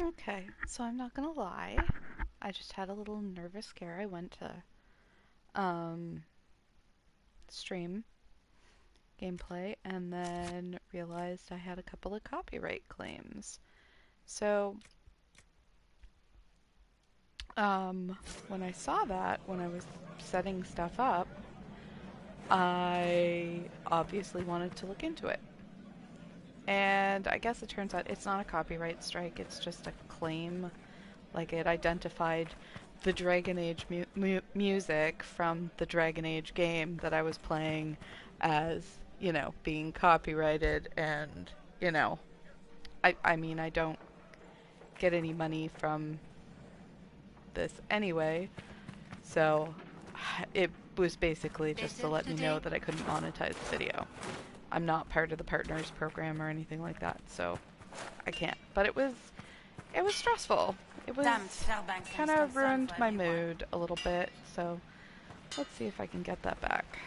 Okay, so I'm not gonna lie. I just had a little nervous scare. I went to um, stream gameplay and then realized I had a couple of copyright claims. So, when I saw that, when I was setting stuff up, I obviously wanted to look into it. And I guess it turns out it's not a copyright strike, it's just a claim. Like it identified the Dragon Age music from the Dragon Age game that I was playing as, being copyrighted. And, you know, I mean, I don't get any money from this anyway. So it was basically just to let me know that I couldn't monetize the video. I'm not part of the partners program or anything like that, so I can't. But it was stressful. It was kind of ruined my mood a little bit, so let's see if I can get that back.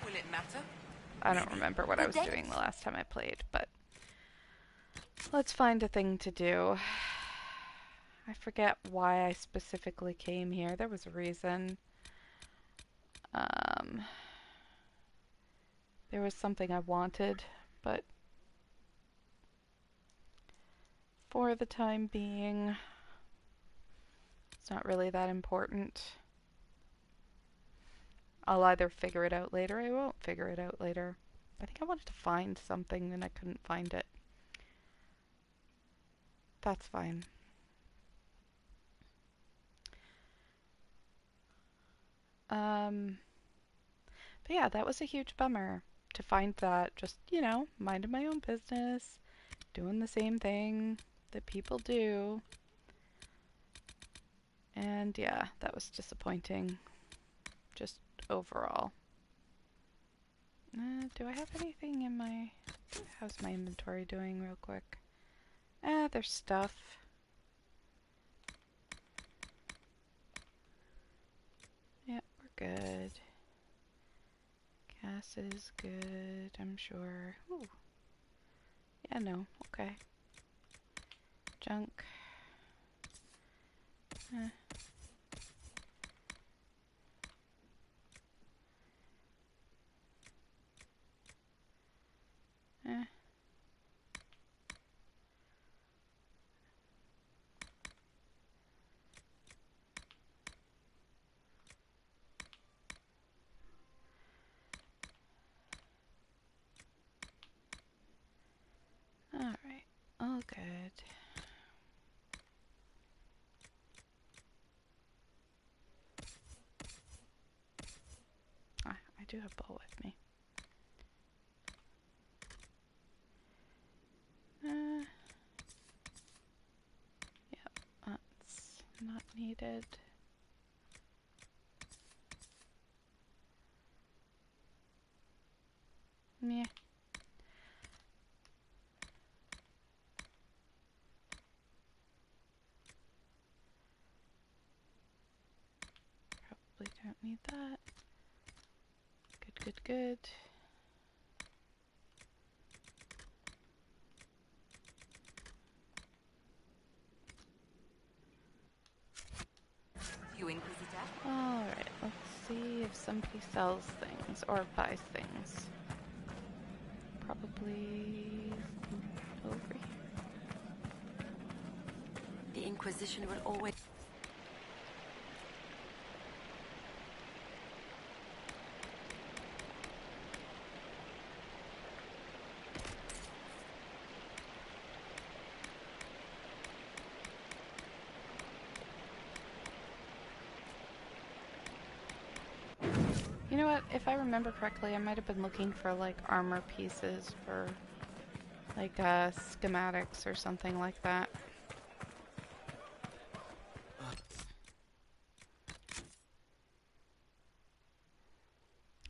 Will it matter? I don't remember what I was doing the last time I played, but let's find a thing to do. I forget why I specifically came here. There was a reason. There was something I wanted, but for the time being, it's not really that important. I'll either figure it out later or I won't figure it out later. I think I wanted to find something and I couldn't find it. That's fine. But yeah, that was a huge bummer to find that just, minding my own business, doing the same thing that people do. And yeah, that was disappointing, just overall. Do I have anything in my... How's my inventory doing real quick? There's stuff. Yeah, we're good. Gas is good, I'm sure. Ooh. Yeah, no, okay. Junk. Eh. Eh. Alright, all good. I do have bowl with me. Yep, that's not needed. Yeah. Probably don't need that. Good, good, good. You Inquisitor? Alright, let's see if somebody sells things or buys things. Probably over here. The Inquisition will always... You know what? If I remember correctly, I might have been looking for like armor pieces for like schematics or something like that.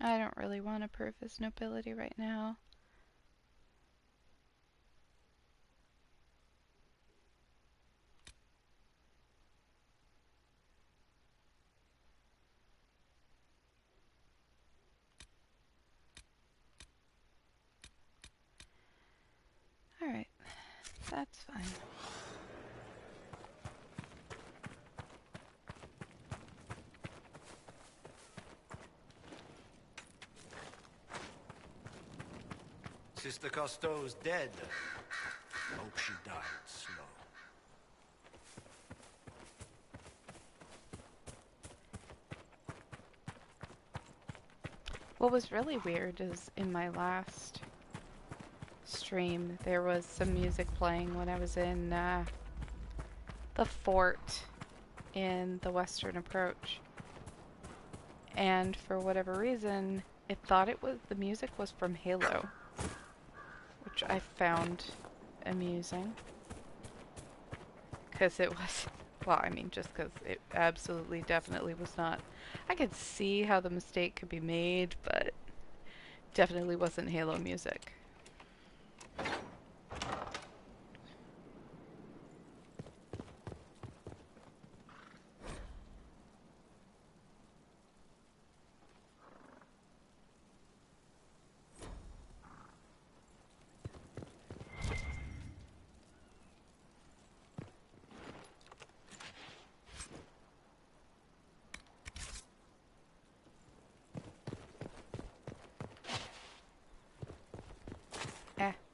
I don't really want to prove his nobility right now. That's fine. Sister Cousteau's dead. Hope she died slow. What was really weird is in my last stream, there was some music playing when I was in the fort in the Western Approach. And for whatever reason, it thought the music was from Halo, which I found amusing. Because it was, well, I mean, just because it absolutely, definitely was not. I could see how the mistake could be made, but definitely wasn't Halo music.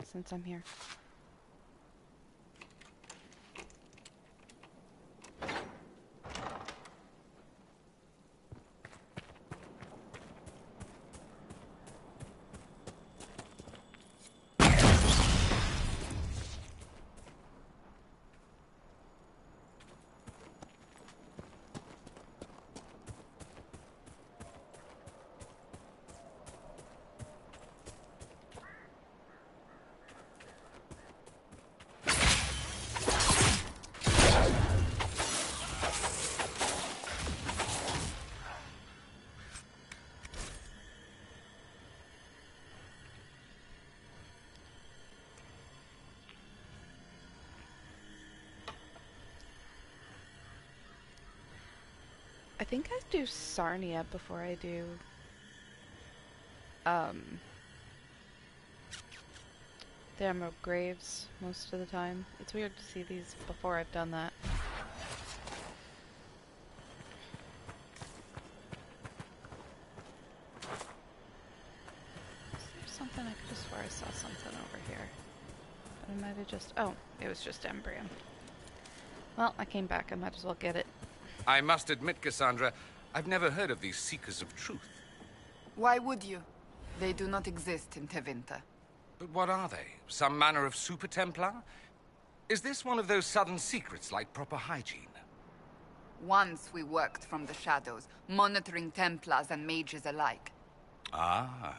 Since I'm here. I think I do Sarnia before I do the Emerald Graves most of the time. It's weird to see these before I've done that. Is there something? I could have swore I saw something over here. But I might have just... Oh, it was just Embrium. Well, I came back. I might as well get it. I must admit, Cassandra, I've never heard of these Seekers of Truth. Why would you? They do not exist in Tevinter. But what are they? Some manner of Super Templar? Is this one of those sudden secrets like proper hygiene? Once we worked from the shadows, monitoring Templars and mages alike. Ah,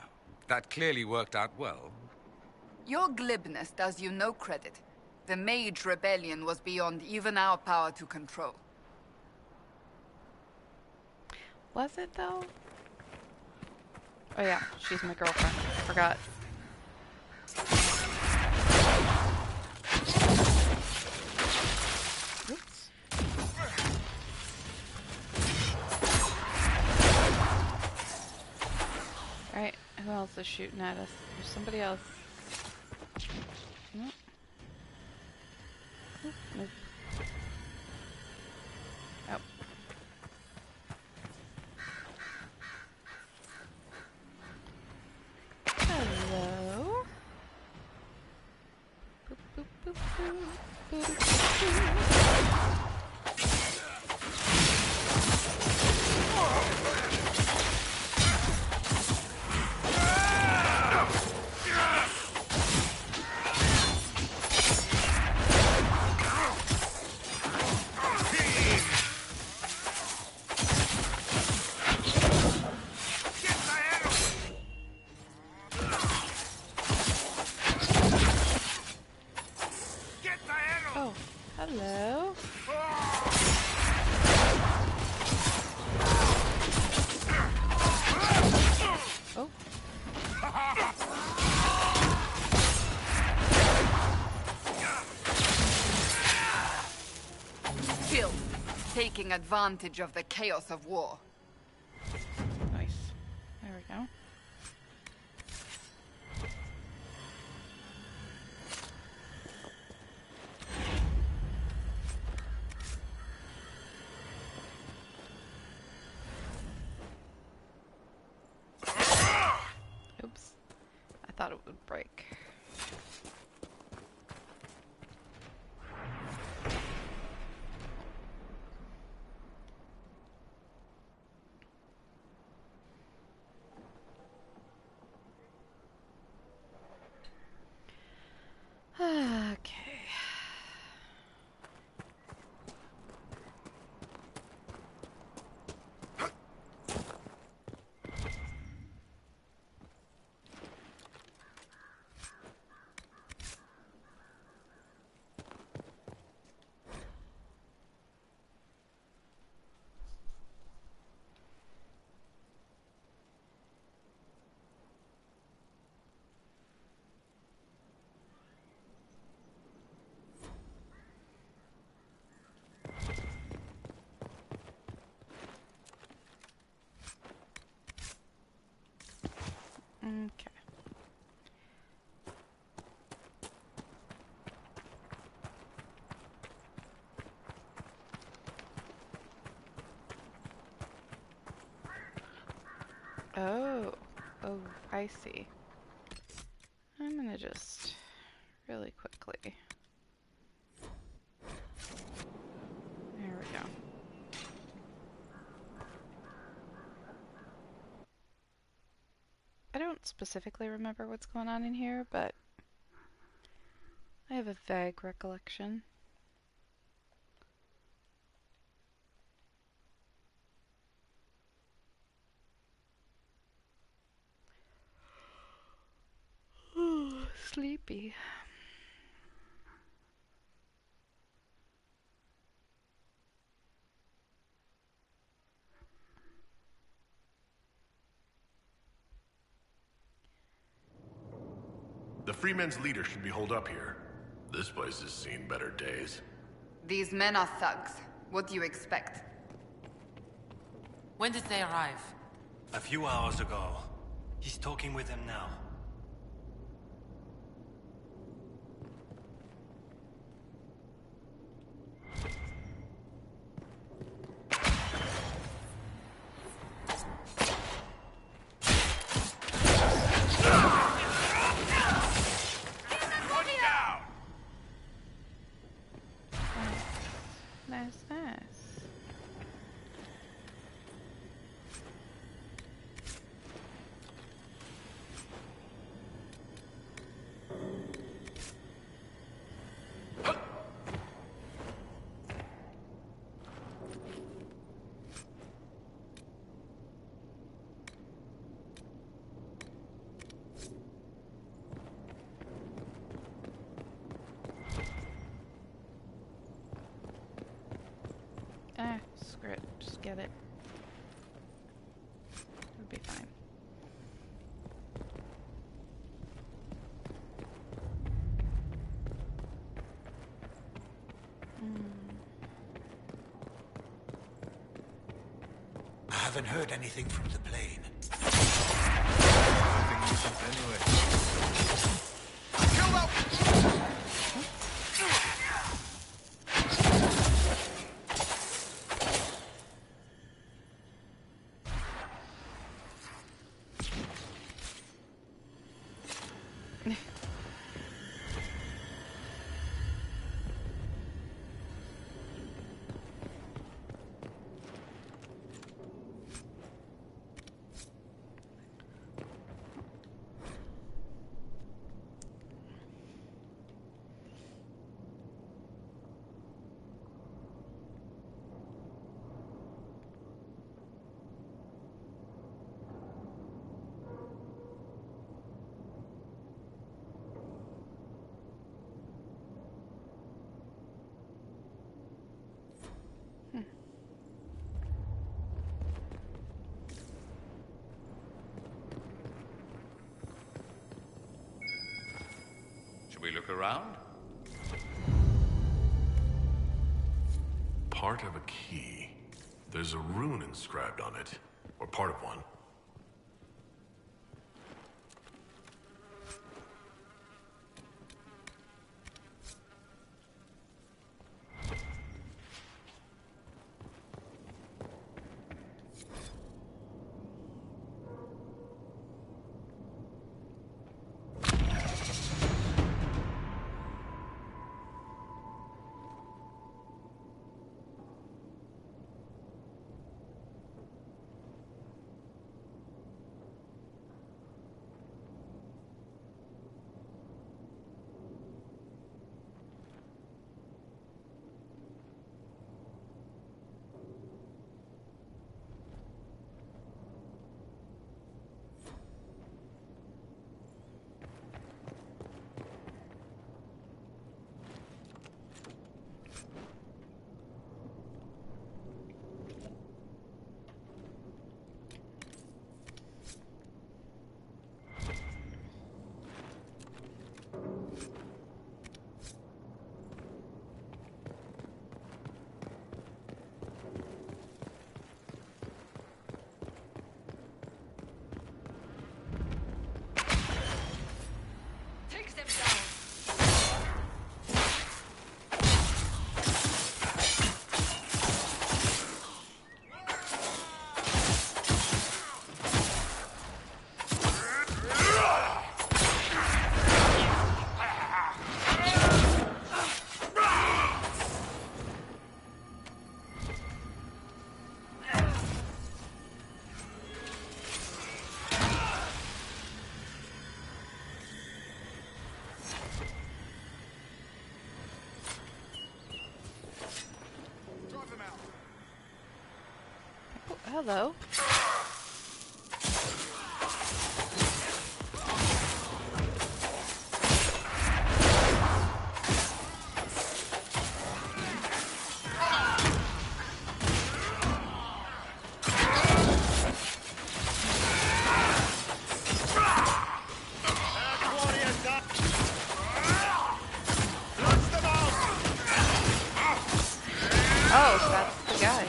that clearly worked out well. Your glibness does you no credit. The Mage Rebellion was beyond even our power to control. Was it, though? Oh yeah, she's my girlfriend. Forgot. Oops. Alright, who else is shooting at us? There's somebody else. Nope. Nope. Oh. Hello. Boop, boop, boop, boop, boop, boop, boop. Oh, hello. Oh. Kill, taking advantage of the chaos of war. Nice. There we go. thought it would break. Okay. Okay. Oh, I see. I'm gonna just really quickly. There we go. I don't specifically remember what's going on in here, but I have a vague recollection. Sleepy. The Freemen's leader should be holed up here. This place has seen better days. These men are thugs. What do you expect? When did they arrive? A few hours ago. He's talking with them now. Nice, nice. Ah, screw it. Just get it. It'll be fine. I haven't heard anything from the plane. Should we look around? Part of a key. There's a rune inscribed on it. Or part of one. Hello. Oh, so that's the guy.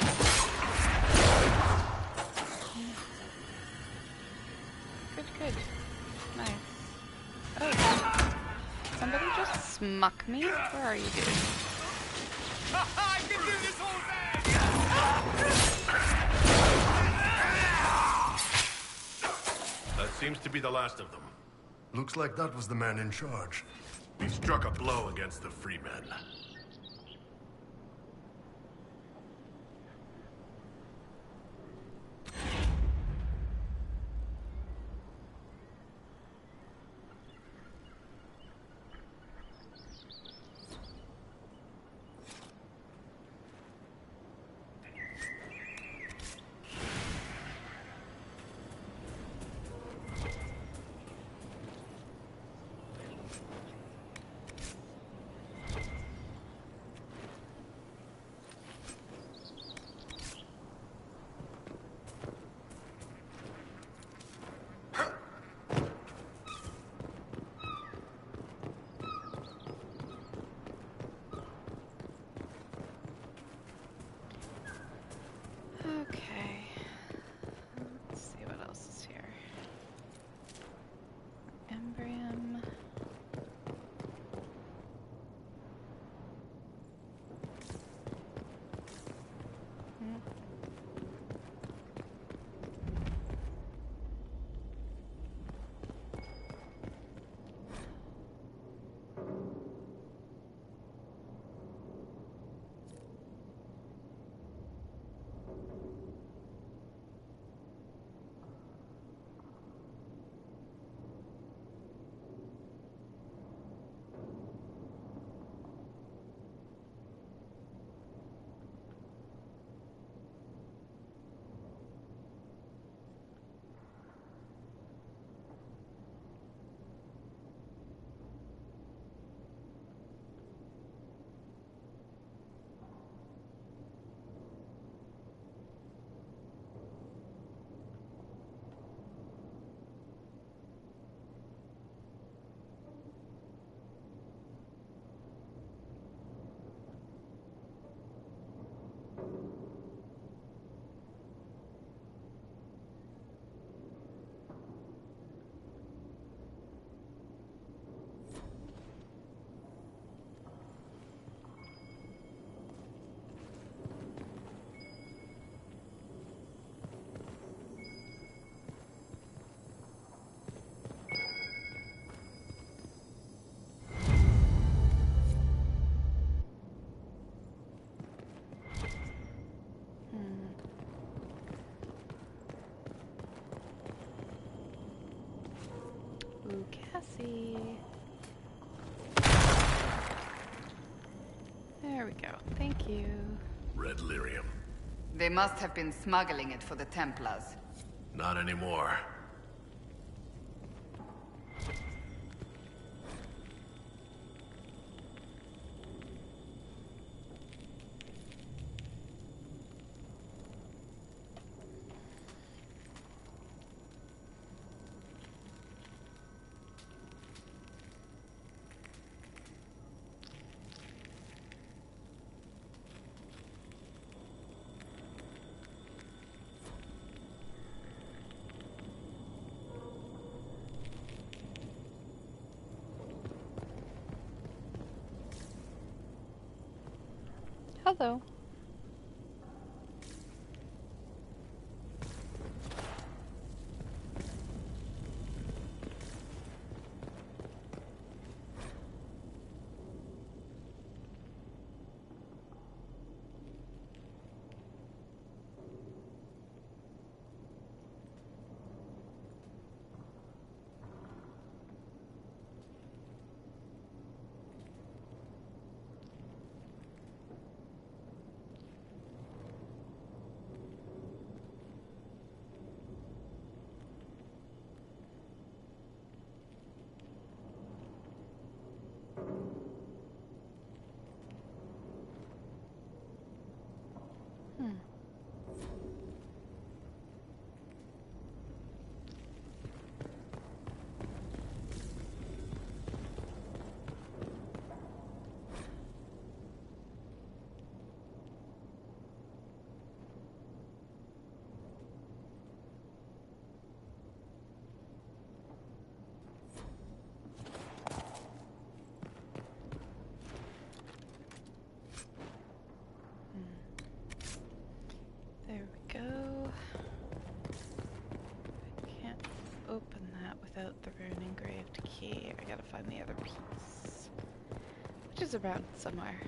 Good, good. Nice. Oh, somebody just smuck me? Where are you, dude? I can do this all day! That seems to be the last of them. Looks like that was the man in charge. He struck a blow against the free men. Okay. Let's see what else is here. Embrium. Ooh, Cassie. There we go. Thank you. Red lyrium. They must have been smuggling it for the Templars. Not anymore. Hello. There we go. I can't open that without the rune engraved key. I gotta find the other piece, which is around somewhere.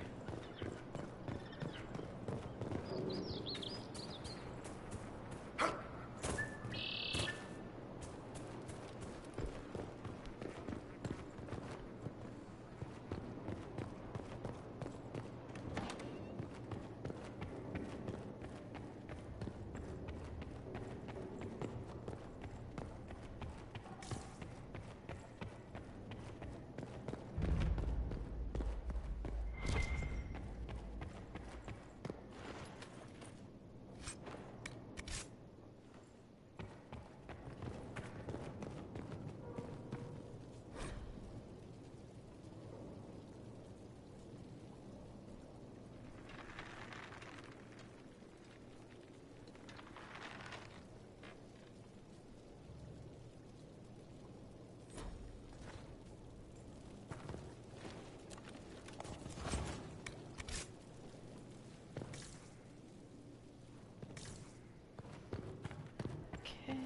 Okay.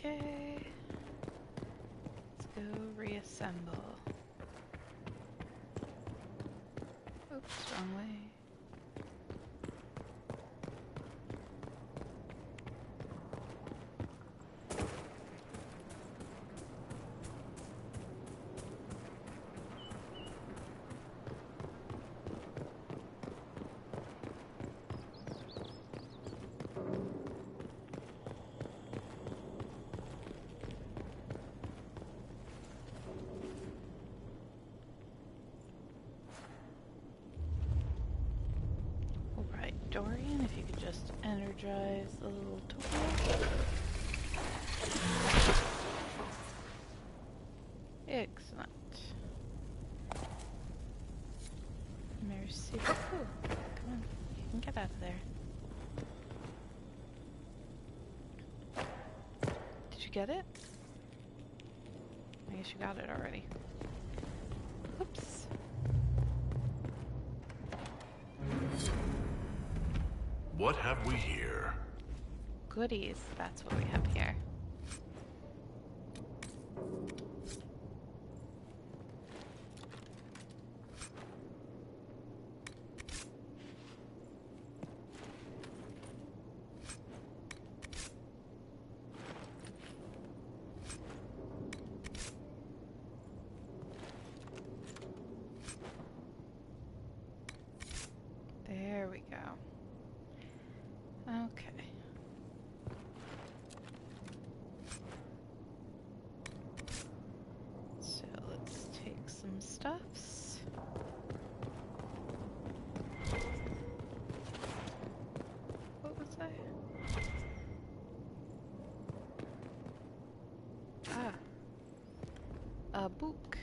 Okay. Let's go reassemble. Oops, wrong way. Alright, Dorian, if you could just energize the little tool. Excellent. Merci beaucoup. Come on, you can get out of there. Did you get it? I guess you got it already. Oops. What have we here? Goodies, that's what we have here. There we go. Okay. So let's take some stuffs. What was that? Ah. A book.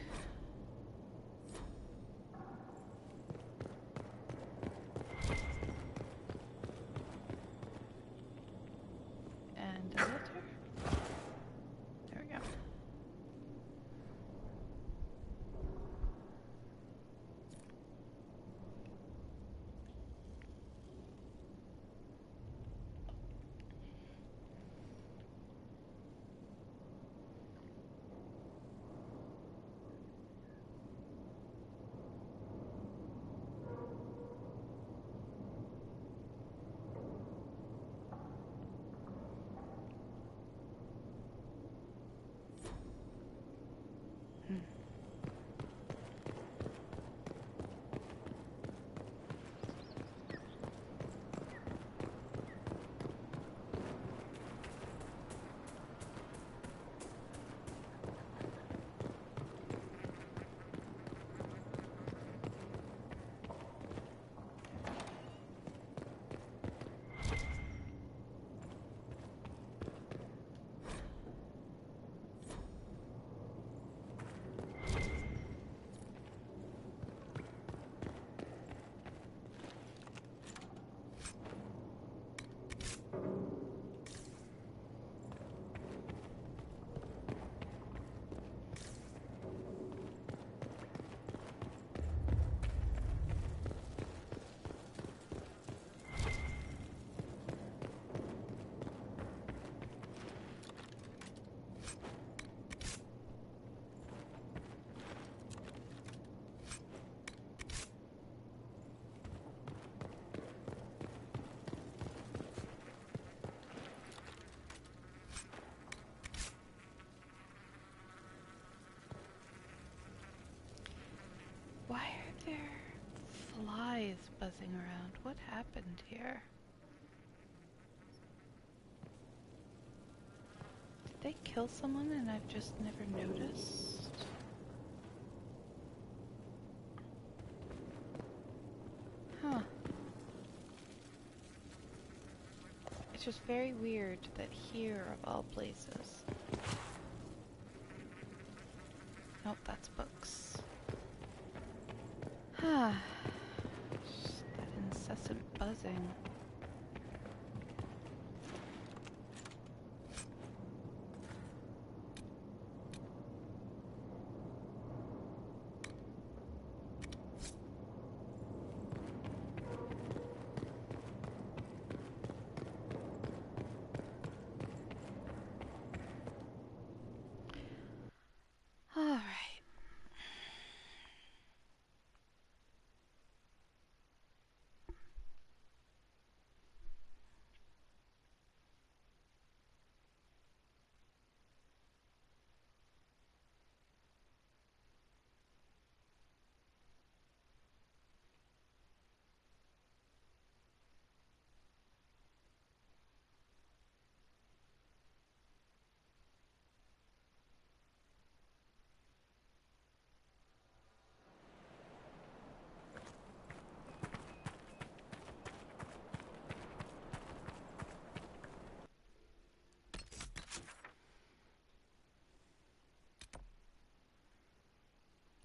And a letter. There we go. always buzzing around. What happened here? Did they kill someone and I've just never noticed? Huh. It's just very weird that here, of all places. Nope, that's books. Ah. Just that incessant buzzing. All right.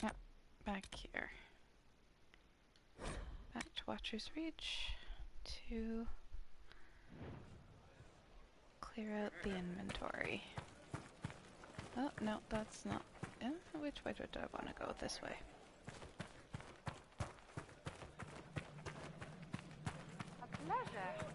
Yep, back here. Back to Watcher's Reach to clear out the inventory. Oh, no, that's not... which way did I want to go? This way. A pleasure.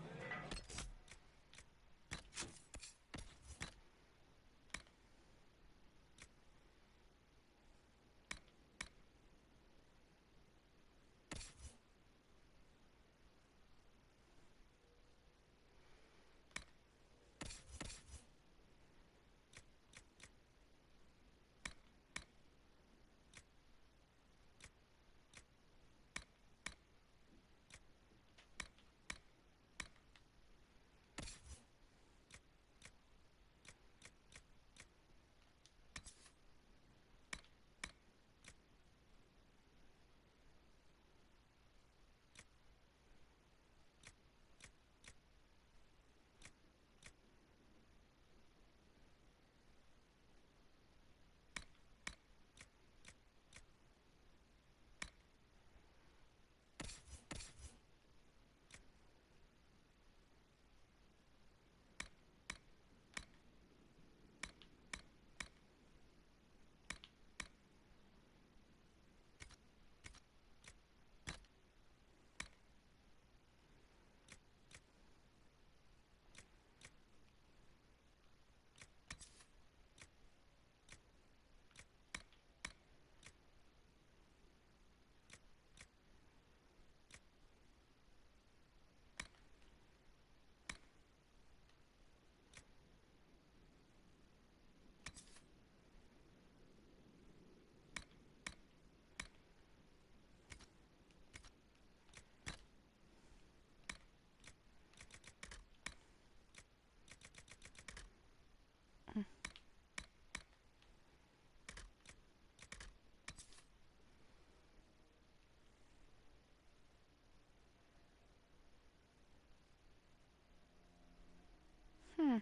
Hmm.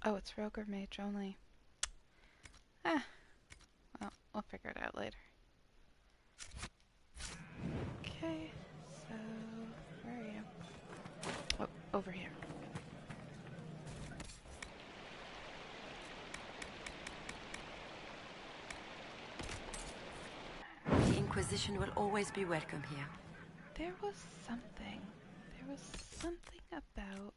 Oh, it's Rogue or Mage only. Ah. Well, we'll figure it out later. Okay, so... where are you? Oh, over here. The Inquisition will always be welcome here. There was something. There was something about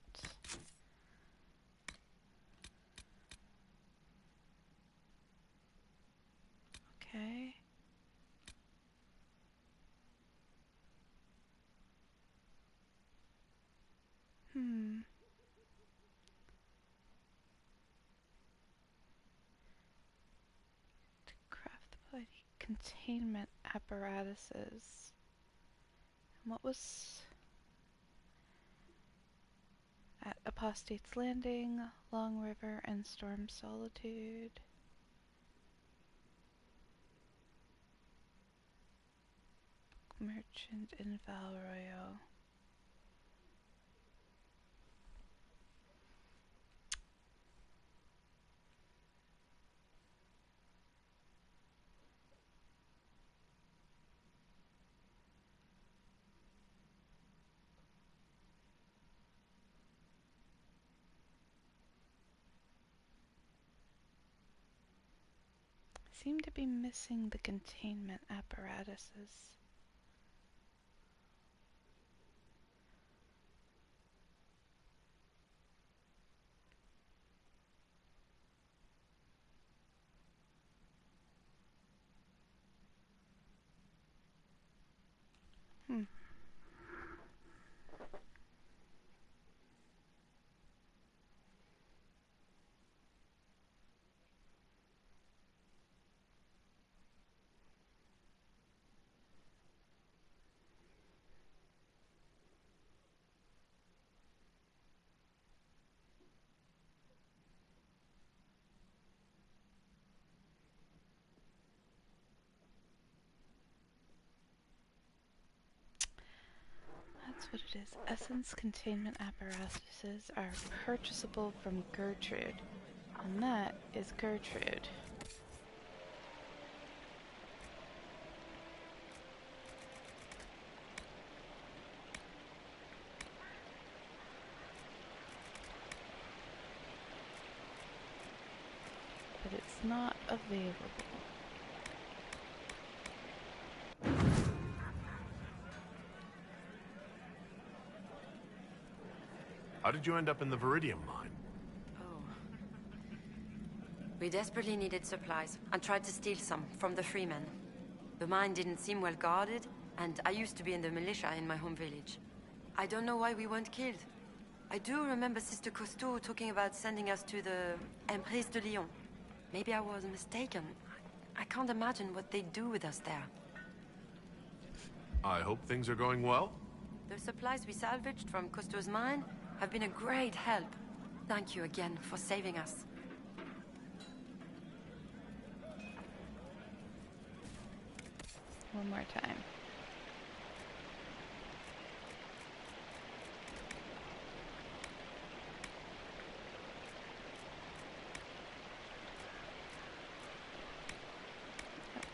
Hmm. To craft the body containment apparatuses. And what was at Apostate's Landing, Long River, and Storm Solitude? Merchant in Val Royale. Seem to be missing the containment apparatuses. Hmm. That's what it is. Essence containment apparatuses are purchasable from Gertrude. And that is Gertrude. But it's not available. How did you end up in the Viridium mine? Oh. We desperately needed supplies and tried to steal some from the freemen. The mine didn't seem well guarded, and I used to be in the militia in my home village. I don't know why we weren't killed. I do remember Sister Cousteau talking about sending us to the Emprise de Lyon. Maybe I was mistaken. I can't imagine what they'd do with us there. I hope things are going well. The supplies we salvaged from Cousteau's mine have been a great help. Thank you again for saving us. One more time.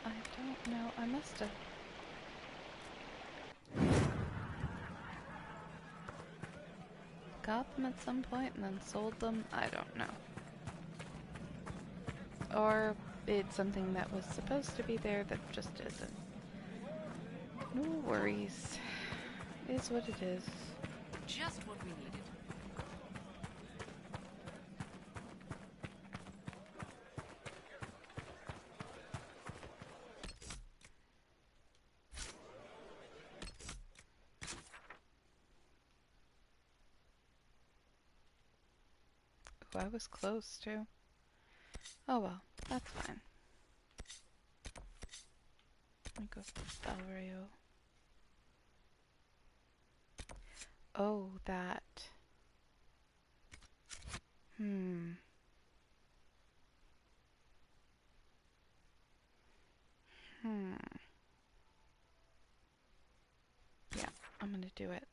I don't know. I must have. Got them at some point and then sold them. I don't know. Or it's something that was supposed to be there that just isn't. No worries. It is what it is. Just what we needed. Ooh, I was close too. Oh well, that's fine. Let me go to Valrio. Oh, that. Hmm. Yeah, I'm gonna do it.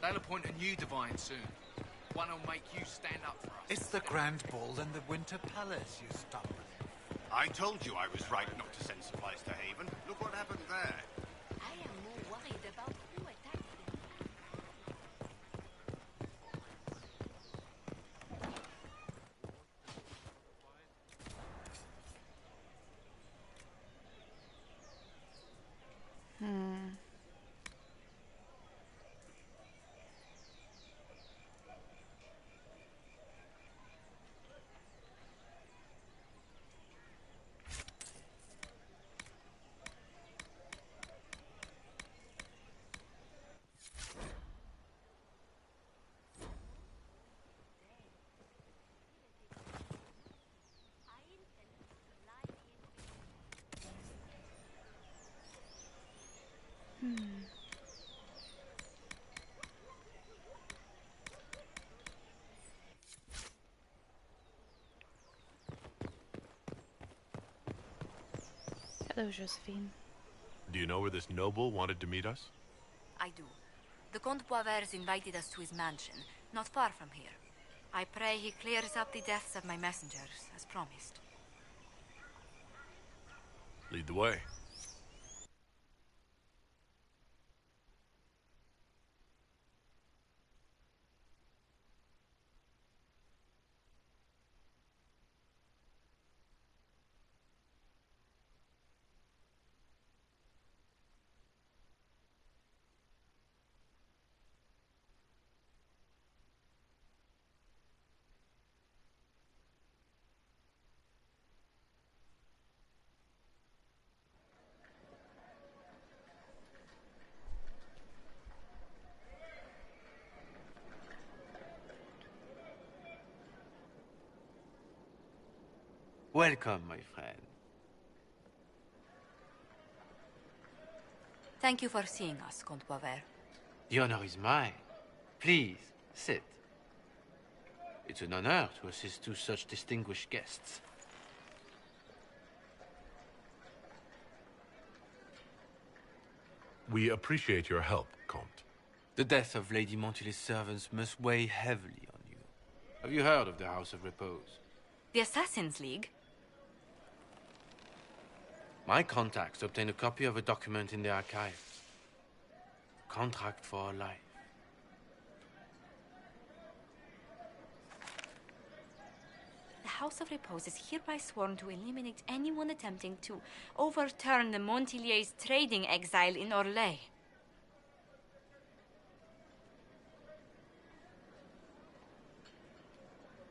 They'll appoint a new divine soon. One who'll make you stand up for us. It's the Grand Ball and the Winter Palace, you stubborn. I told you I was right not to send supplies to Haven. Look what happened there. I am more worried about who attacked them. Hello, Josephine. Do you know where this noble wanted to meet us? I do. The Comte Poiver's invited us to his mansion, not far from here. I pray he clears up the deaths of my messengers, as promised. Lead the way. Welcome, my friend. Thank you for seeing us, Comte Poiver. The honor is mine. Please, sit. It's an honor to assist two such distinguished guests. We appreciate your help, Comte. The death of Lady Montily's servants must weigh heavily on you. Have you heard of the House of Repose? The Assassin's League? My contacts obtained a copy of a document in the archives. A contract for a life. The House of Repose is hereby sworn to eliminate anyone attempting to overturn the Montiliers' trading exile in Orlais.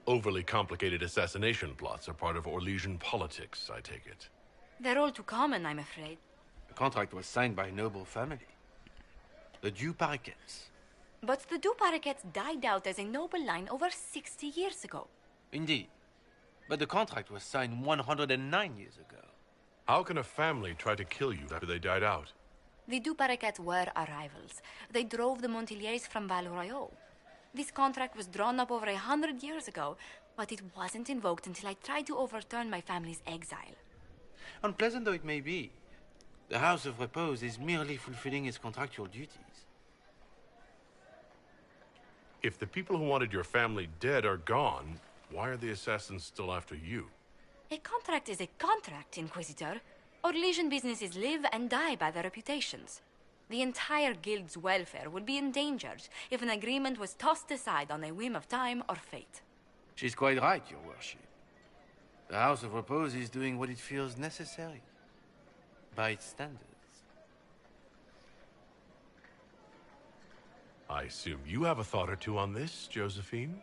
Overly complicated assassination plots are part of Orlesian politics, I take it. They're all too common, I'm afraid. The contract was signed by a noble family. The Du Paraquets. But the Du Paraquets died out as a noble line over 60 years ago. Indeed. But the contract was signed 109 years ago. How can a family try to kill you after they died out? The Du Paraquets were our rivals. They drove the Montiliers from Val Royal. This contract was drawn up over 100 years ago, but it wasn't invoked until I tried to overturn my family's exile. Unpleasant though it may be, the House of Repose is merely fulfilling its contractual duties. If the people who wanted your family dead are gone, why are the assassins still after you? A contract is a contract, Inquisitor. Orlesian businesses live and die by their reputations. The entire guild's welfare would be endangered if an agreement was tossed aside on a whim of time or fate. She's quite right, Your Worship. The House of Repose is doing what it feels necessary, by its standards. I assume you have a thought or two on this, Josephine?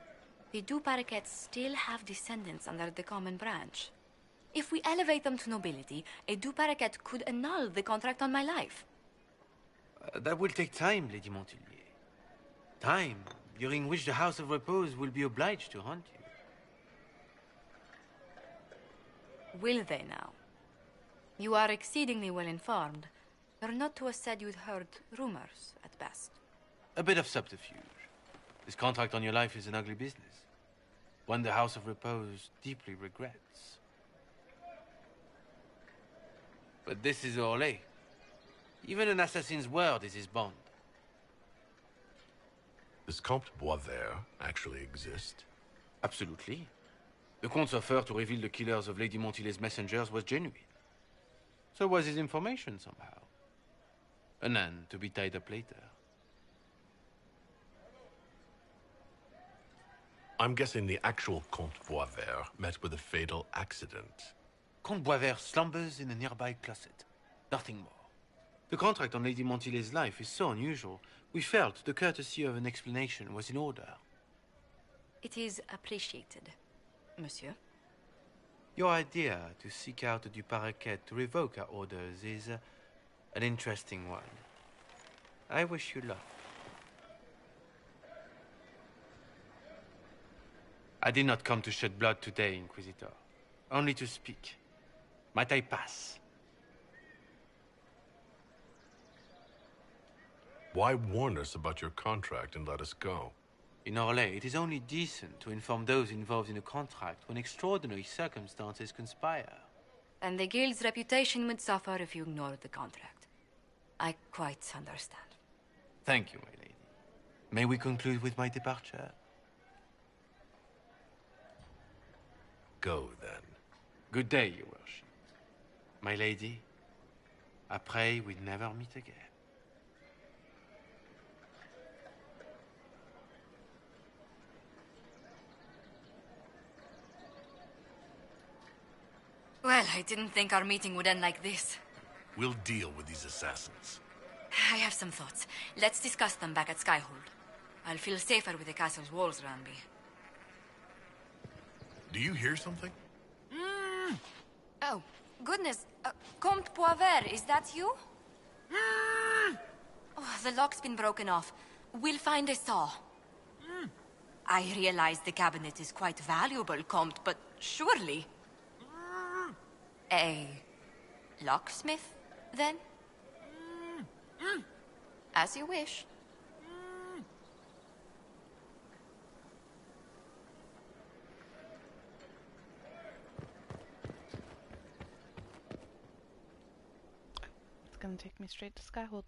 The Du Paraquets still have descendants under the common branch. If we elevate them to nobility, a Du Paraquet could annul the contract on my life. That will take time, Lady Montilier. Time during which the House of Repose will be obliged to hunt you. Will they now? You are exceedingly well informed. You're not to have said you'd heard rumors, at best. A bit of subterfuge. This contract on your life is an ugly business. One the House of Repose deeply regrets. But this is Orlais. Even an assassin's word is his bond. Does Comte Boisvert actually exist? Absolutely. The Comte's offer to reveal the killers of Lady Montilet's messengers was genuine. So was his information somehow. An end to be tied up later. I'm guessing the actual Comte Boisvert met with a fatal accident. Comte Boisvert slumbers in a nearby closet. Nothing more. The contract on Lady Montilet's life is so unusual, we felt the courtesy of an explanation was in order. It is appreciated, monsieur. Your idea to seek out the Duparequet to revoke our orders is an interesting one. I wish you luck. I did not come to shed blood today, Inquisitor. Only to speak. Might I pass? Why warn us about your contract and let us go? In Orlais, it is only decent to inform those involved in a contract when extraordinary circumstances conspire. And the guild's reputation would suffer if you ignored the contract. I quite understand. Thank you, my lady. May we conclude with my departure? Go, then. Good day, your worship. My lady, I pray we never meet again. Well, I didn't think our meeting would end like this. We'll deal with these assassins. I have some thoughts. Let's discuss them back at Skyhold. I'll feel safer with the castle's walls around me. Do you hear something? Oh, goodness. Comte Boisvert, is that you? Oh, the lock's been broken off. We'll find a saw. I realize the cabinet is quite valuable, Comte, but surely... A locksmith, then? As you wish. It's gonna take me straight to Skyhold.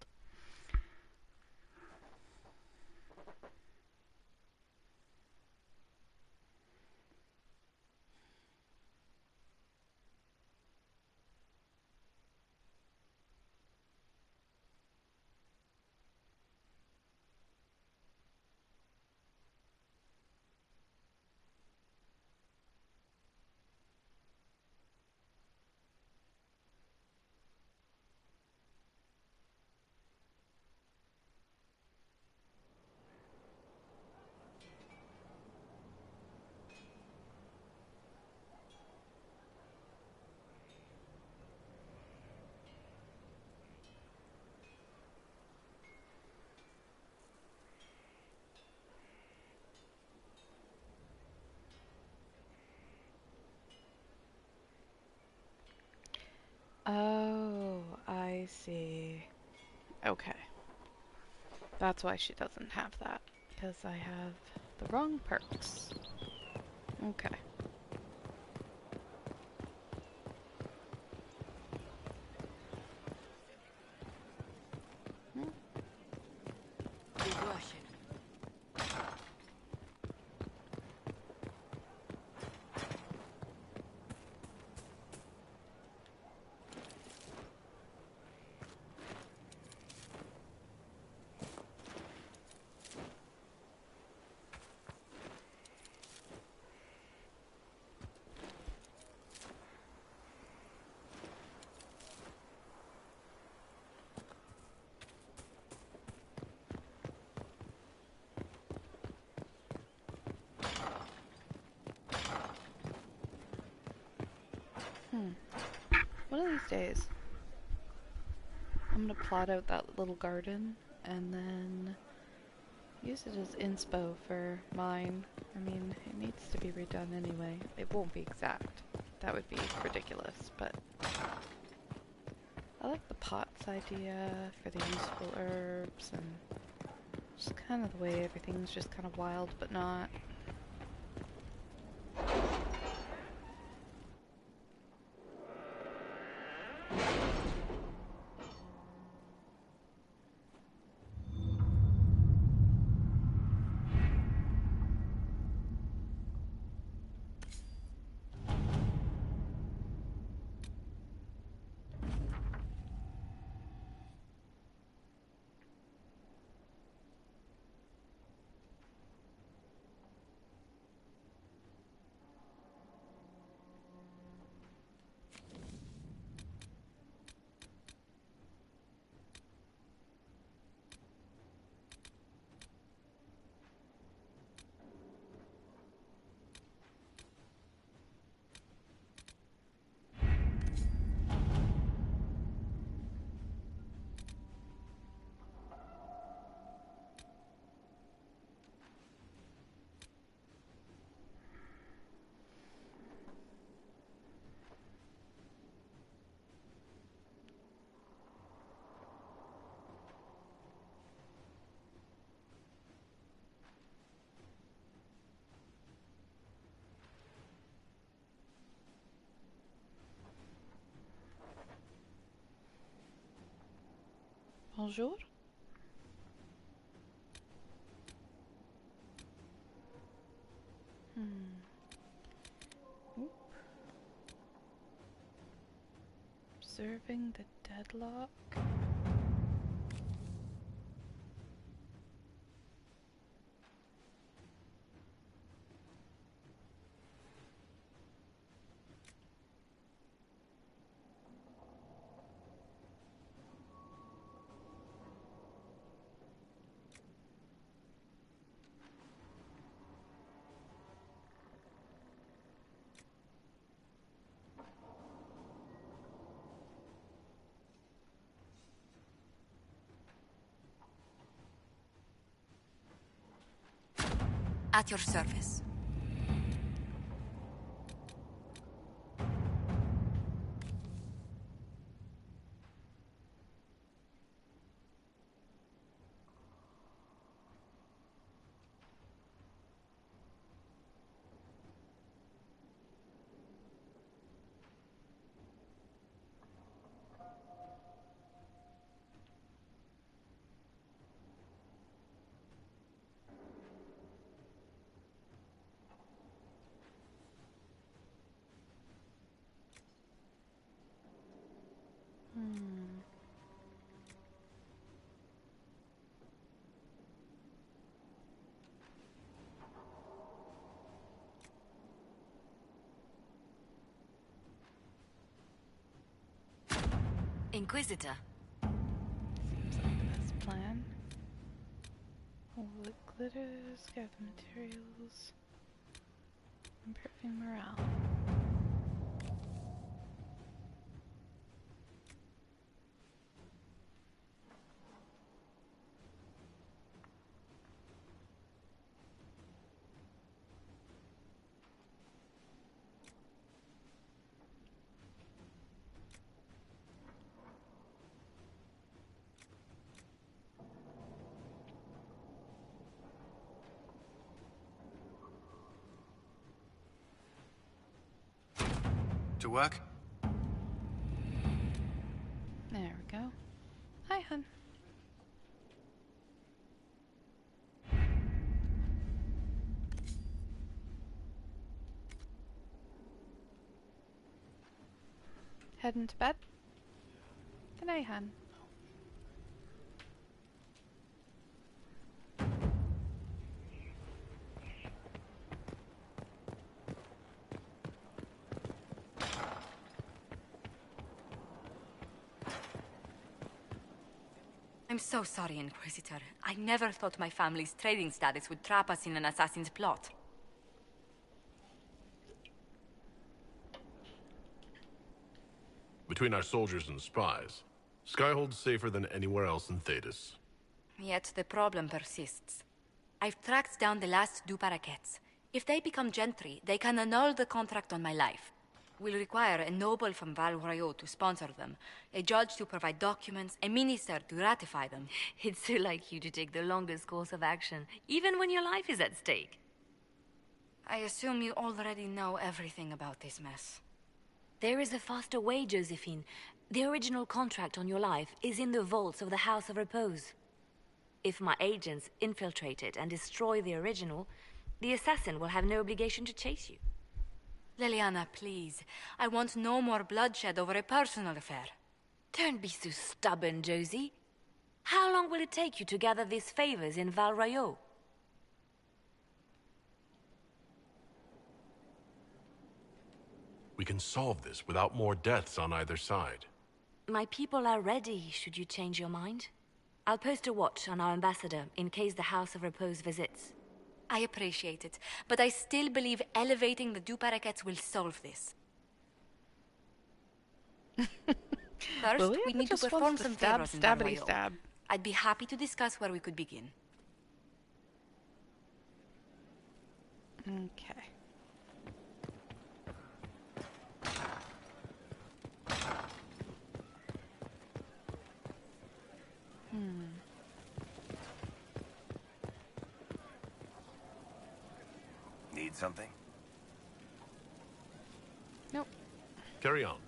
Oh, I see. Okay. That's why she doesn't have that. Because I have the wrong perks. Okay. Your worship. One of these days, I'm gonna plot out that little garden and then use it as inspo for mine. I mean, it needs to be redone anyway. It won't be exact. That would be ridiculous, but I like the pots idea for the useful herbs and just kind of the way everything's just kind of wild but not. Bonjour. Oop. Observing the deadlock. At your service. Inquisitor. Seems like the best plan. Hold the glitters, gather materials, improving morale. To work? There we go. Hi, hun. Heading to bed? Good night, hun. I'm so sorry, Inquisitor. I never thought my family's trading status would trap us in an assassin's plot. Between our soldiers and spies, Skyhold's safer than anywhere else in Thetis. Yet the problem persists. I've tracked down the last two parakeets. If they become gentry, they can annul the contract on my life. We'll require a noble from Val Royaux to sponsor them, a judge to provide documents, a minister to ratify them. It's so like you to take the longest course of action, even when your life is at stake. I assume you already know everything about this mess. There is a faster way, Josephine. The original contract on your life is in the vaults of the House of Repose. If my agents infiltrate it and destroy the original, the assassin will have no obligation to chase you. Liliana, please. I want no more bloodshed over a personal affair. Don't be so stubborn, Josie. How long will it take you to gather these favors in Val Royaux? We can solve this without more deaths on either side. My people are ready, should you change your mind. I'll post a watch on our ambassador in case the House of Repose visits. I appreciate it, but I still believe elevating the two parakeets will solve this. First, we need to perform some favors in Val Royaux. I'd be happy to discuss where we could begin. Okay. Need something? Nope. Carry on.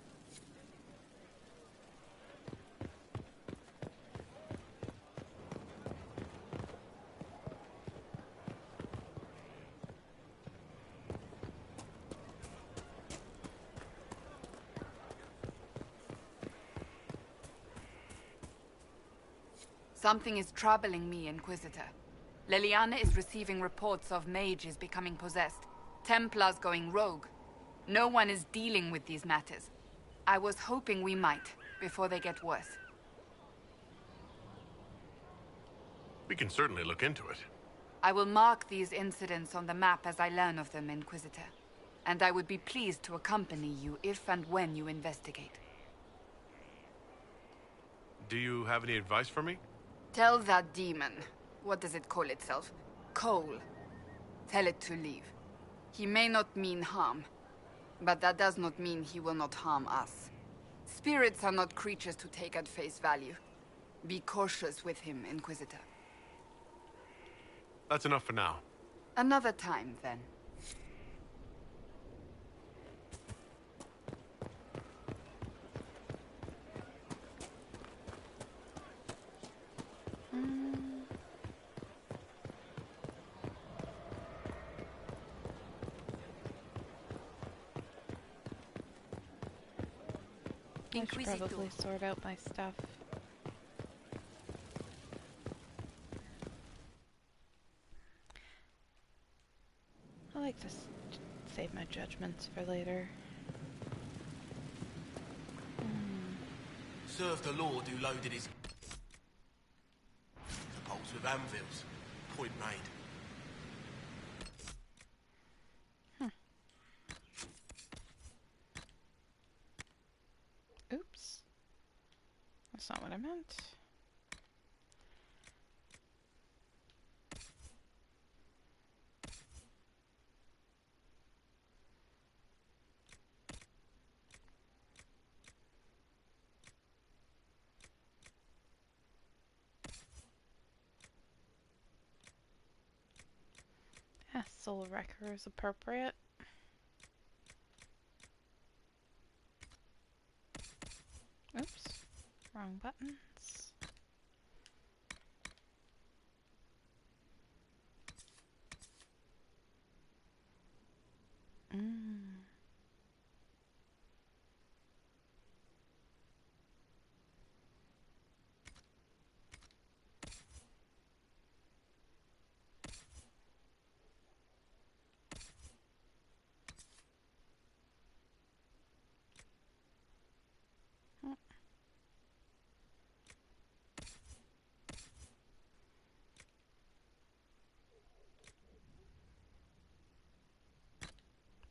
Something is troubling me, Inquisitor. Leliana is receiving reports of mages becoming possessed, Templars going rogue. No one is dealing with these matters. I was hoping we might, before they get worse. We can certainly look into it. I will mark these incidents on the map as I learn of them, Inquisitor. And I would be pleased to accompany you if and when you investigate. Do you have any advice for me? Tell that demon, what does it call itself? Cole. Tell it to leave. He may not mean harm, but that does not mean he will not harm us. Spirits are not creatures to take at face value. Be cautious with him, Inquisitor. That's enough for now. Another time, then. I should probably sort out my stuff. I like to save my judgments for later. Served the lord who loaded his catapults with anvils. Point made. Oops. That's not what I meant. Yeah, Soul Wrecker is appropriate. Oops, wrong buttons.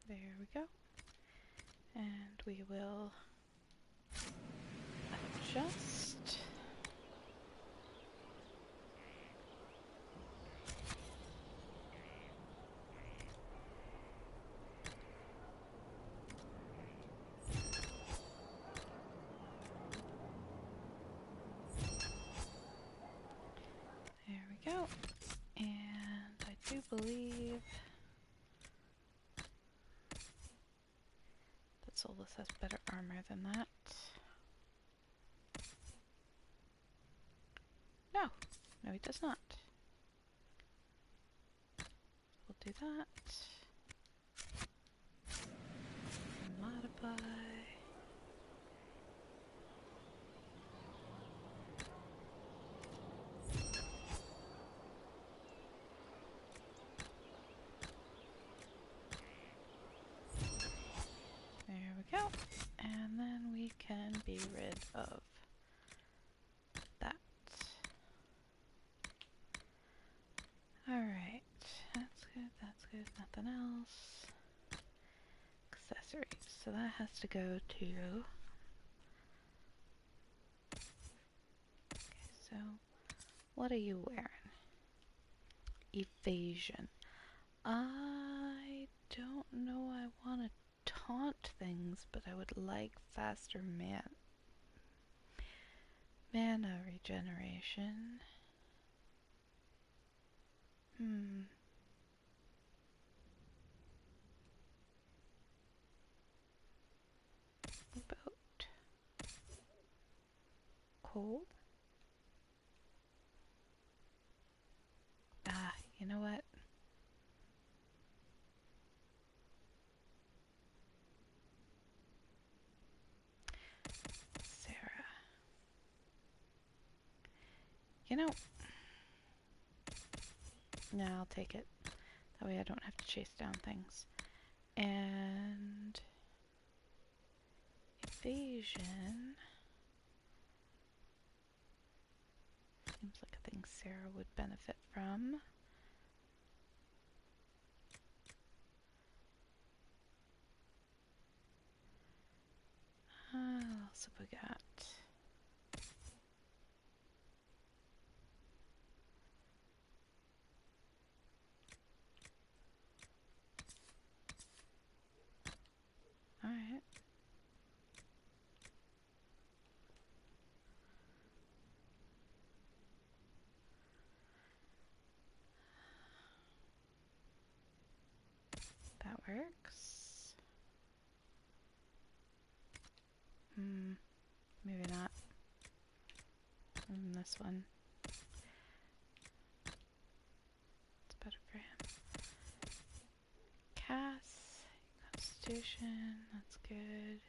There we go. And we will adjust. There we go. And I do believe Solus has better armor than that. No! No, he does not. We'll do that. Modify. There we go. And then we can be rid of that. Alright. That's good, that's good. Nothing else. Accessories. So that has to go to... Okay, so what are you wearing? Evasion. I don't know I want to taunt things, but I would like faster mana regeneration. What about cold? Ah, you know what? You know... No, I'll take it. That way I don't have to chase down things. And... evasion... Seems like a thing Sarah would benefit from. What else have we got? Alright. That works. Maybe not. This one. It's better for him. Cass, Constitution, that's good.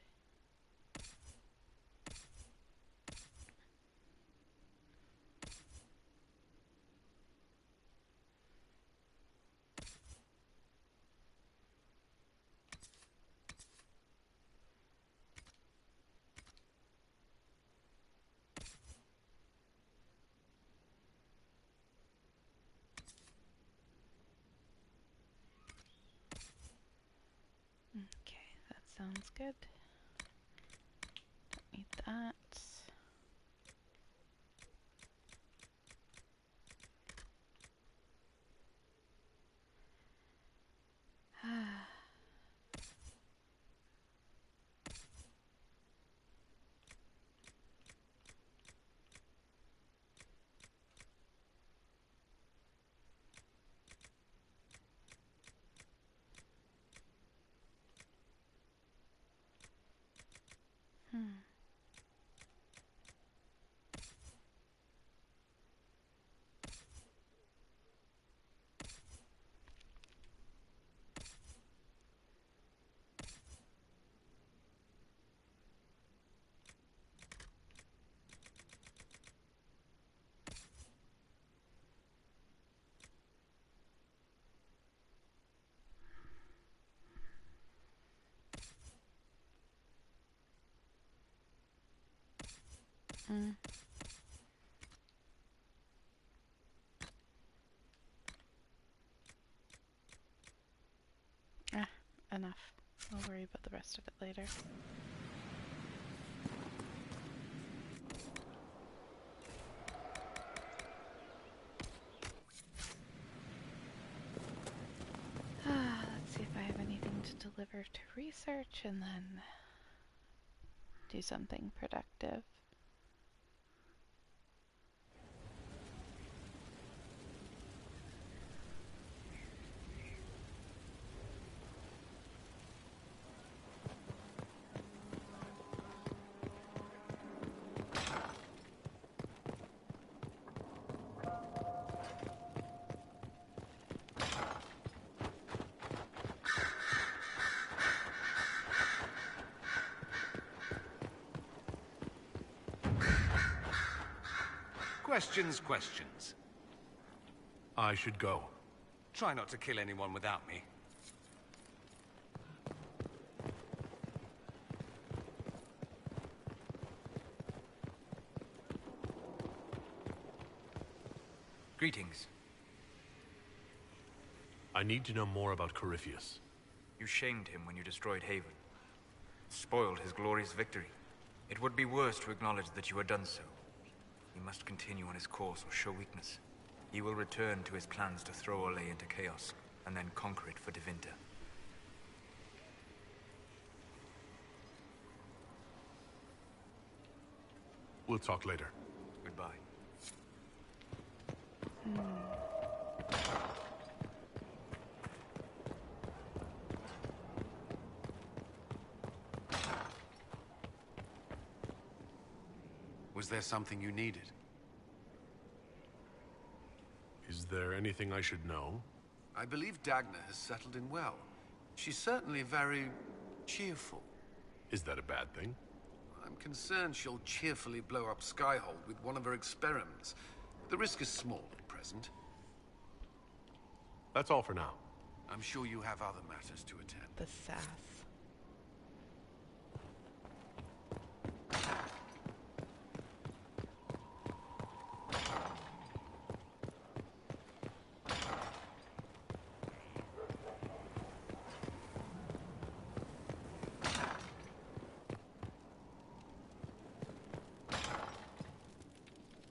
Okay, that sounds good. Don't need that. Enough. I'll worry about the rest of it later. Let's see if I have anything to deliver to research and then do something productive. Questions. I should go. Try not to kill anyone without me. Greetings. I need to know more about Corypheus. You shamed him when you destroyed Haven. Spoiled his glorious victory. It would be worse to acknowledge that you had done so. He must continue on his course or show weakness. He will return to his plans to throw Olay into chaos, and then conquer it for Devinter. We'll talk later. Goodbye. Was there something you needed? Is there anything I should know? I believe Dagna has settled in well. She's certainly very cheerful. Is that a bad thing? I'm concerned she'll cheerfully blow up Skyhold with one of her experiments. The risk is small at present. That's all for now. I'm sure you have other matters to attend. The sass.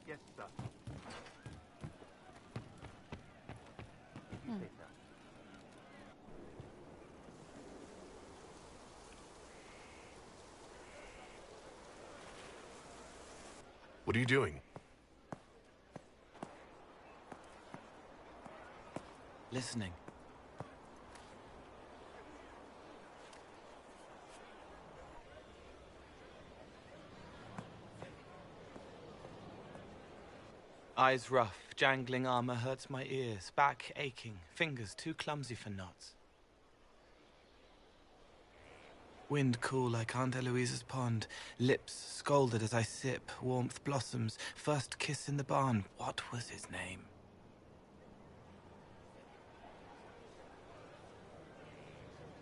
Yes, sir. If you say so. What are you doing? Listening. Eyes rough, jangling armor hurts my ears, back aching, fingers too clumsy for knots. Wind cool like Aunt Eloise's pond, lips scalded as I sip, warmth blossoms, first kiss in the barn, what was his name?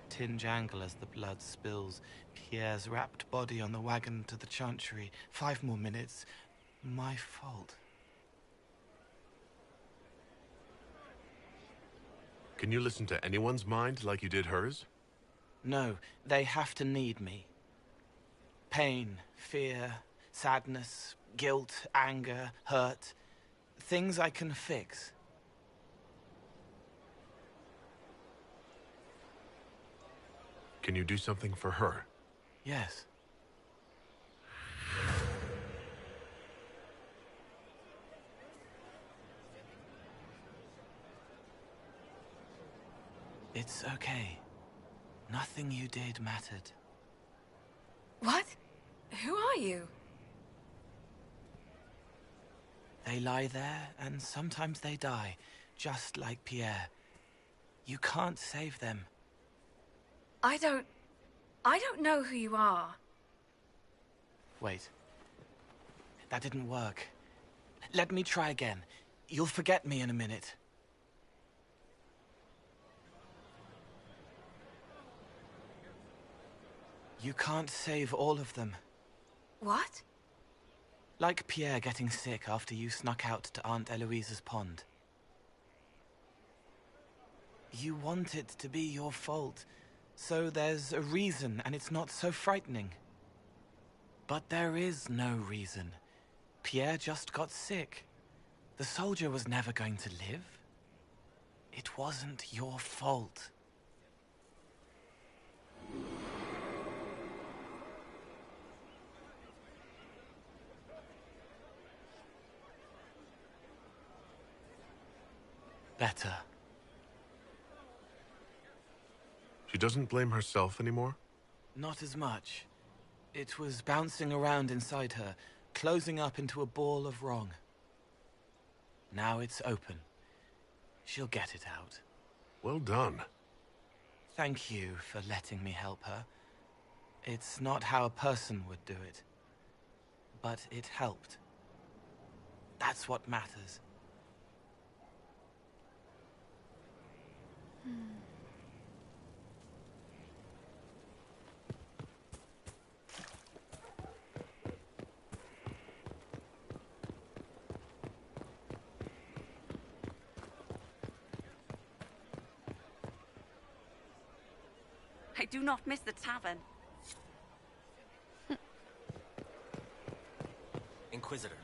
Tin jangle as the blood spills, Pierre's wrapped body on the wagon to the chantry, 5 more minutes, my fault. Can you listen to anyone's mind like you did hers? No, they have to need me. Pain, fear, sadness, guilt, anger, hurt. Things I can fix. Can you do something for her? Yes. It's okay. Nothing you did mattered. What? Who are you? They lie there, and sometimes they die, just like Pierre. You can't save them. I don't know who you are. Wait. That didn't work. Let me try again. You'll forget me in a minute. You can't save all of them. What? Like Pierre getting sick after you snuck out to Aunt Eloise's pond. You want it to be your fault, so there's a reason and it's not so frightening. But there is no reason. Pierre just got sick. The soldier was never going to live. It wasn't your fault. Better. She doesn't blame herself anymore? Not as much. It was bouncing around inside her, closing up into a ball of wrong. Now it's open. She'll get it out. Well done. Thank you for letting me help her. It's not how a person would do it. But it helped. That's what matters. I do not miss the tavern. Inquisitor.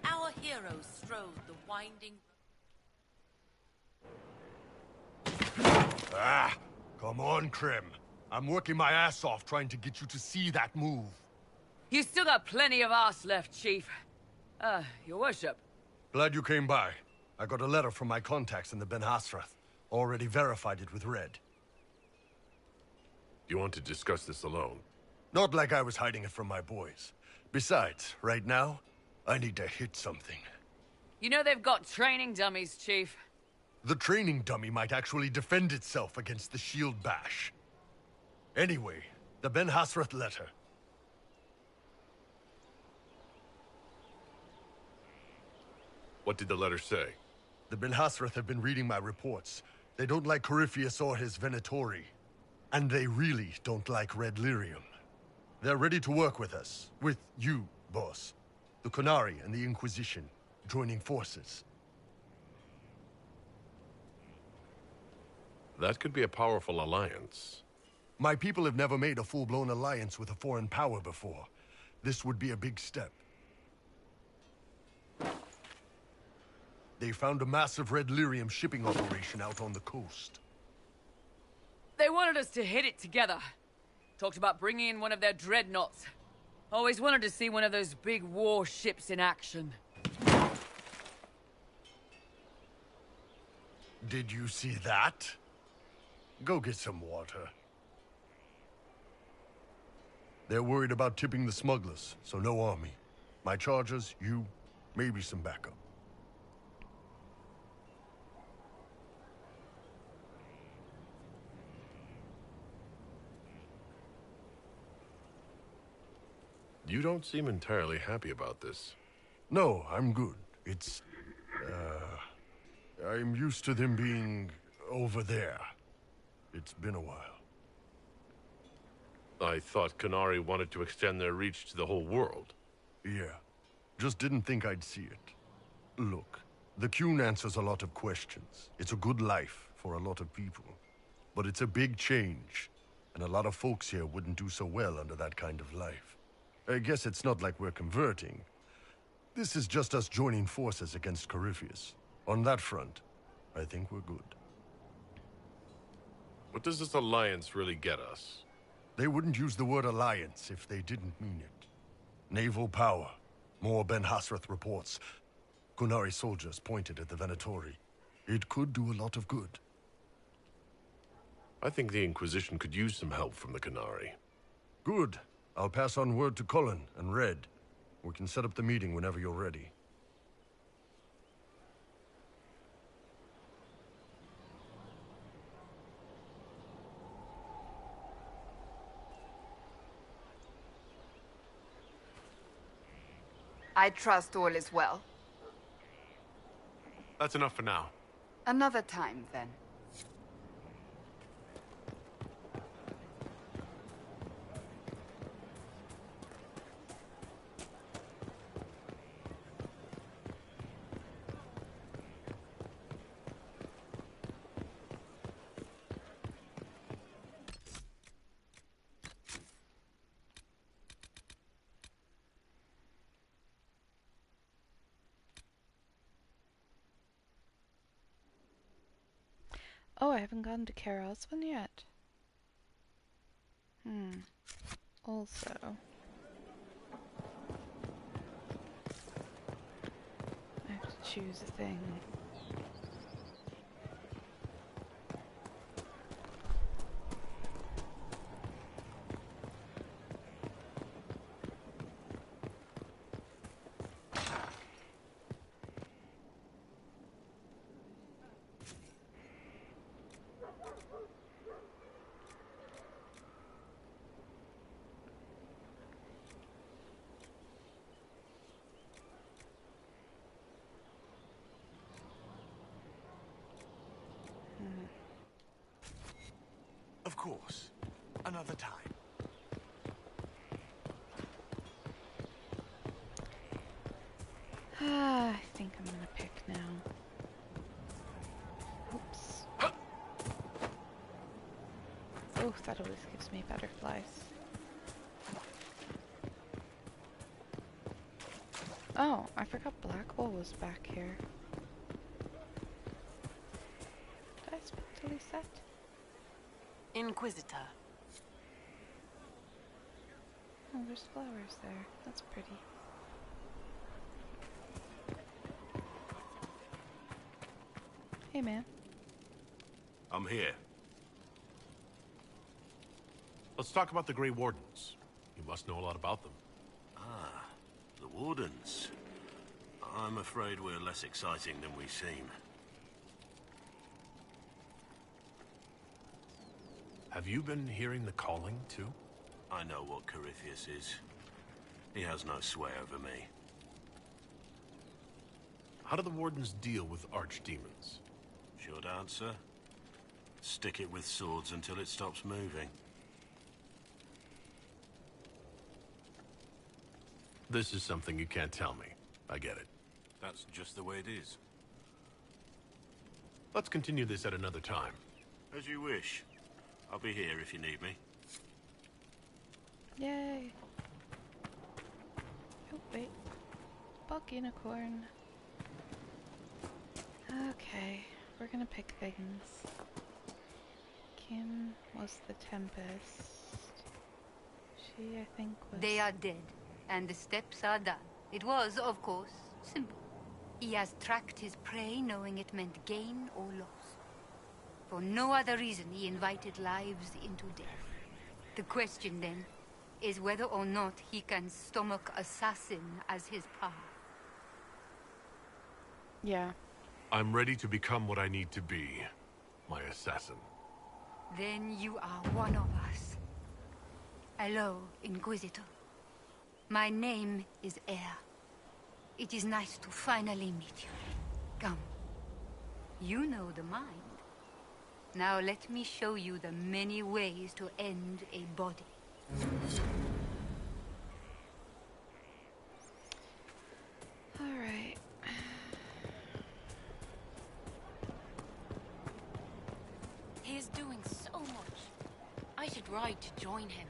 Our heroes strode the winding... Ah! Come on, Krim. I'm working my ass off trying to get you to see that move. You still got plenty of arse left, Chief. Your worship. Glad you came by. I got a letter from my contacts in the Ben Hasrath. Already verified it with Red. You want to discuss this alone? Not like I was hiding it from my boys. Besides, right now, I need to hit something. You know they've got training dummies, Chief. The training dummy might actually defend itself against the shield bash. Anyway, the Ben Hasrath letter. What did the letter say? The Ben Hasrath have been reading my reports. They don't like Corypheus or his Venatori. And they really don't like Red Lyrium. They're ready to work with us. With you, boss. The Qunari and the Inquisition, joining forces. That could be a powerful alliance. My people have never made a full-blown alliance with a foreign power before. This would be a big step. They found a massive Red Lyrium shipping operation out on the coast. They wanted us to hit it together. Talked about bringing in one of their dreadnoughts. Always wanted to see one of those big warships in action. Did you see that? Go get some water. They're worried about tipping the smugglers, so no army. My chargers, you, maybe some backup. You don't seem entirely happy about this. No, I'm good. It's... I'm used to them being over there. It's been a while. I thought Qunari wanted to extend their reach to the whole world. Yeah. Just didn't think I'd see it. Look, the Qun answers a lot of questions. It's a good life for a lot of people. But it's a big change, and a lot of folks here wouldn't do so well under that kind of life. I guess it's not like we're converting. This is just us joining forces against Corypheus. On that front, I think we're good. What does this alliance really get us? They wouldn't use the word alliance if they didn't mean it. Naval power. More Ben Hasrath reports. Qunari soldiers pointed at the Venatori. It could do a lot of good. I think the Inquisition could use some help from the Qunari. Good. I'll pass on word to Cullen and Red. We can set up the meeting whenever you're ready. I trust all is well. That's enough for now. Another time, then. Oh, I haven't gone to Kaer Oswin yet. Also... I have to choose a thing. Of course. Another time. I think I'm gonna pick now. Oops. Oh, that always gives me butterflies. Oh, I forgot Blackwall was back here. Did I speak to Lisette? Inquisitor. Oh, there's flowers there. That's pretty. Hey, man. I'm here. Let's talk about the Grey Wardens. You must know a lot about them. Ah, the Wardens. I'm afraid we're less exciting than we seem. Have you been hearing the calling, too? I know what Corypheus is. He has no sway over me. How do the Wardens deal with archdemons? Short answer. Stick it with swords until it stops moving. This is something you can't tell me. I get it. That's just the way it is. Let's continue this at another time. As you wish. I'll be here if you need me. Yay. Oh, wait. Buck unicorn. Okay, we're gonna pick things. Kim was the Tempest. She, I think, was... They are dead, and the steps are done. It was, of course, simple. He has tracked his prey knowing it meant gain or loss. For no other reason he invited lives into death. The question, then, is whether or not he can stomach assassin as his path. Yeah. I'm ready to become what I need to be. My assassin. Then you are one of us. Hello, Inquisitor. My name is Air. It is nice to finally meet you. Come. You know the mind. Now let me show you the many ways to end a body. Alright. He is doing so much. I should ride to join him.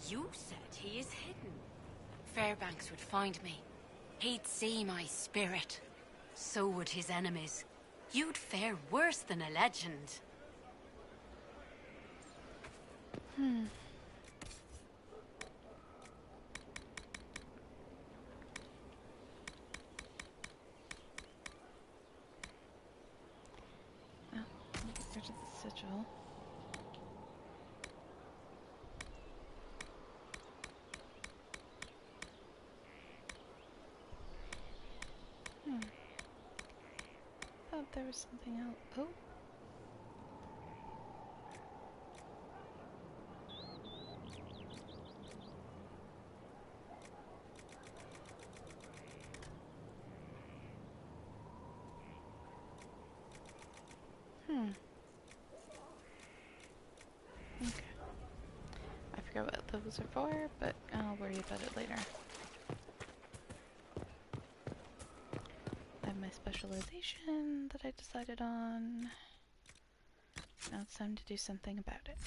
You said he is hidden. Fairbanks would find me. He'd see my spirit. So would his enemies. You'd fare worse than a legend. Oh, let me get rid of the sigil. Oh, there was something else. Oh. Okay. I forget what those are for, but I'll worry about it later. I have my specialization that I decided on. Now it's time to do something about it.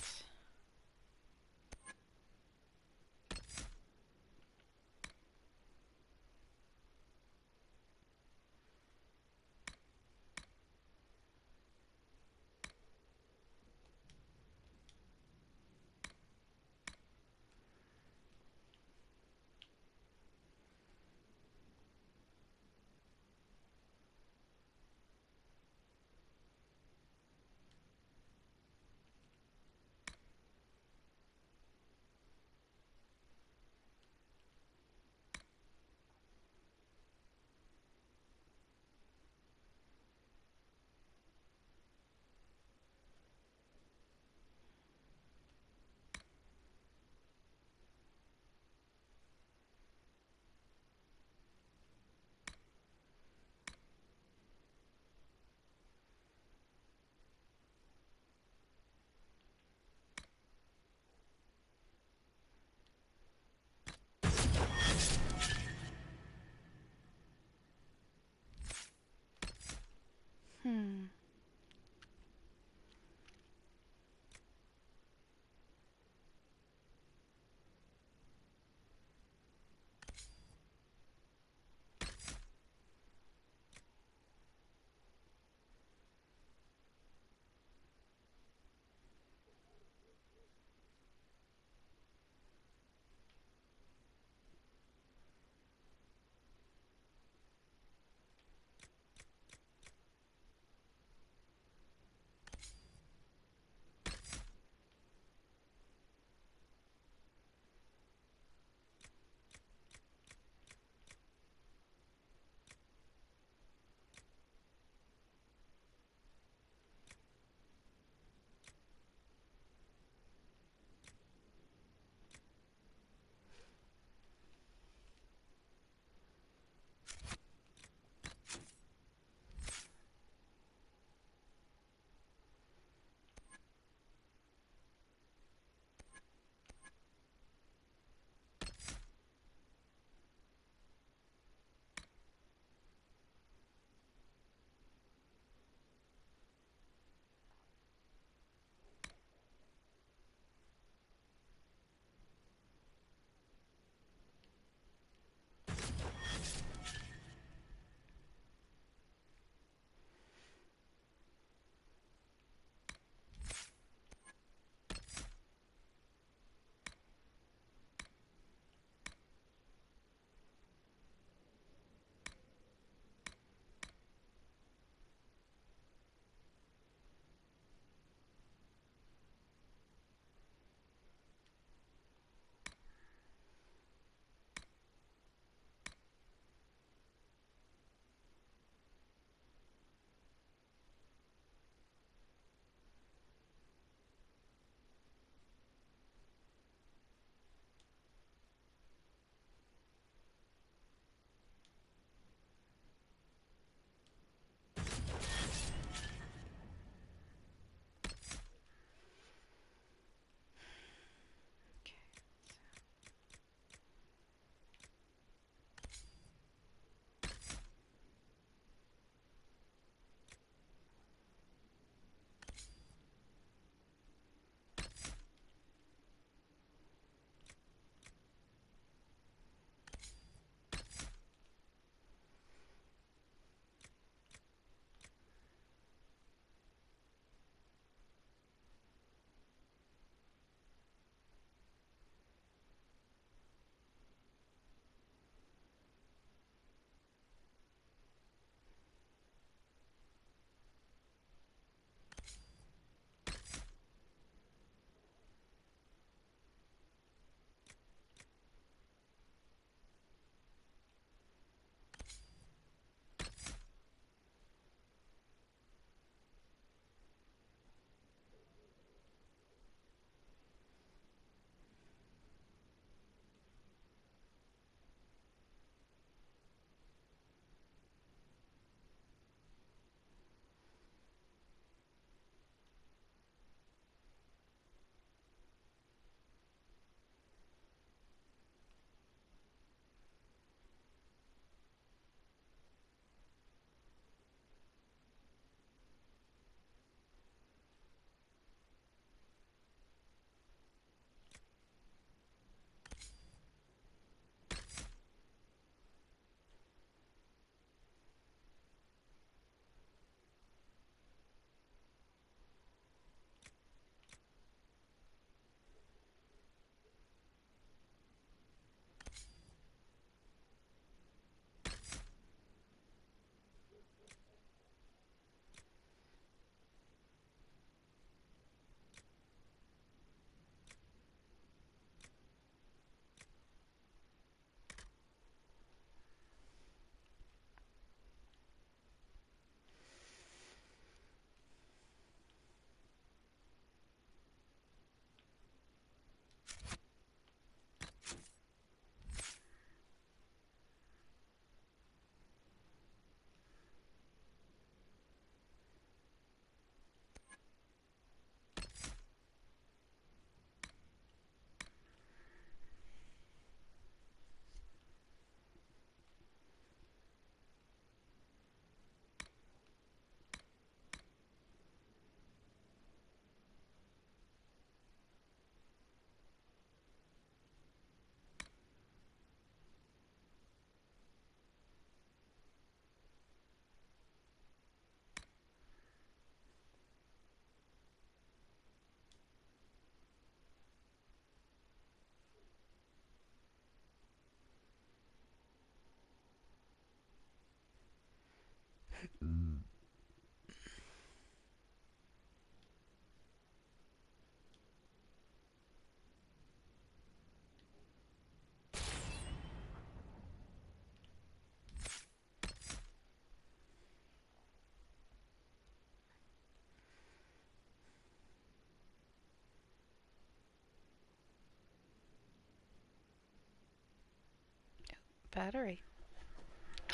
battery.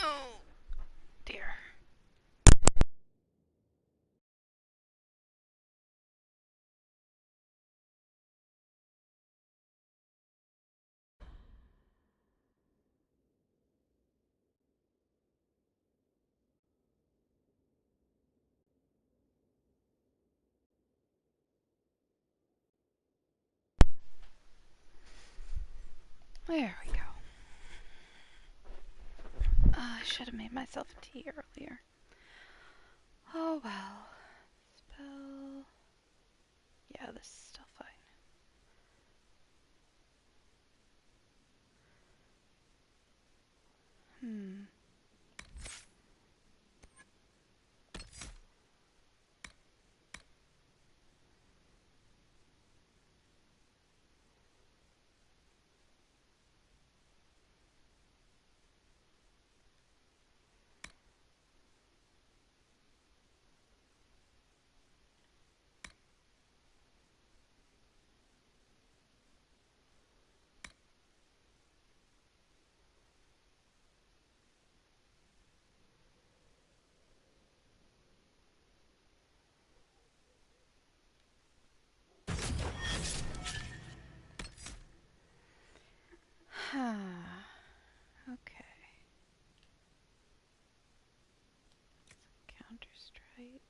Oh, dear. There we go. I should have made myself a tea earlier. Oh well. Spell. Yeah, this is still fine. Hmm. Okay. Counter-Strike.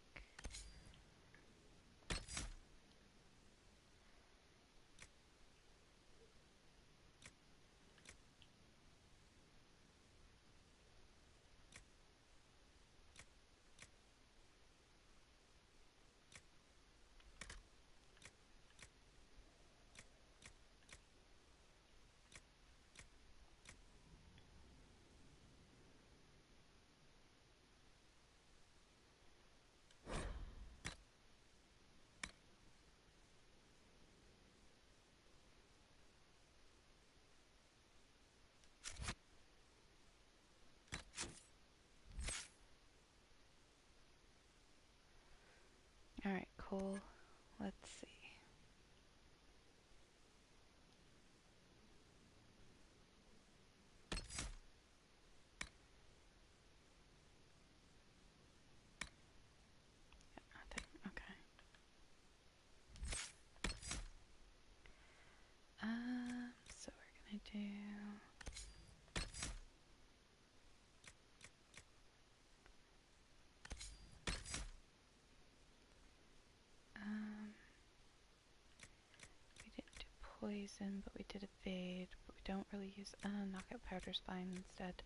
Alright, cool. Let's see. Nothing. Okay. So we're gonna do we didn't do poison, but we did evade, but we don't really use knockout powder spine instead.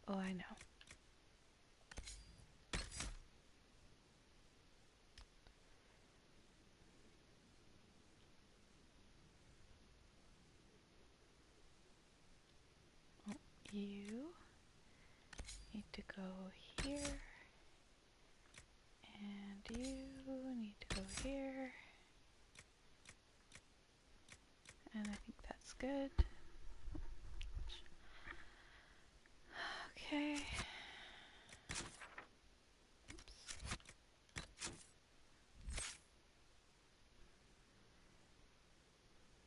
Oh, I know. Oh, you need to go here, and you need to go here, and I think that's good. Okay.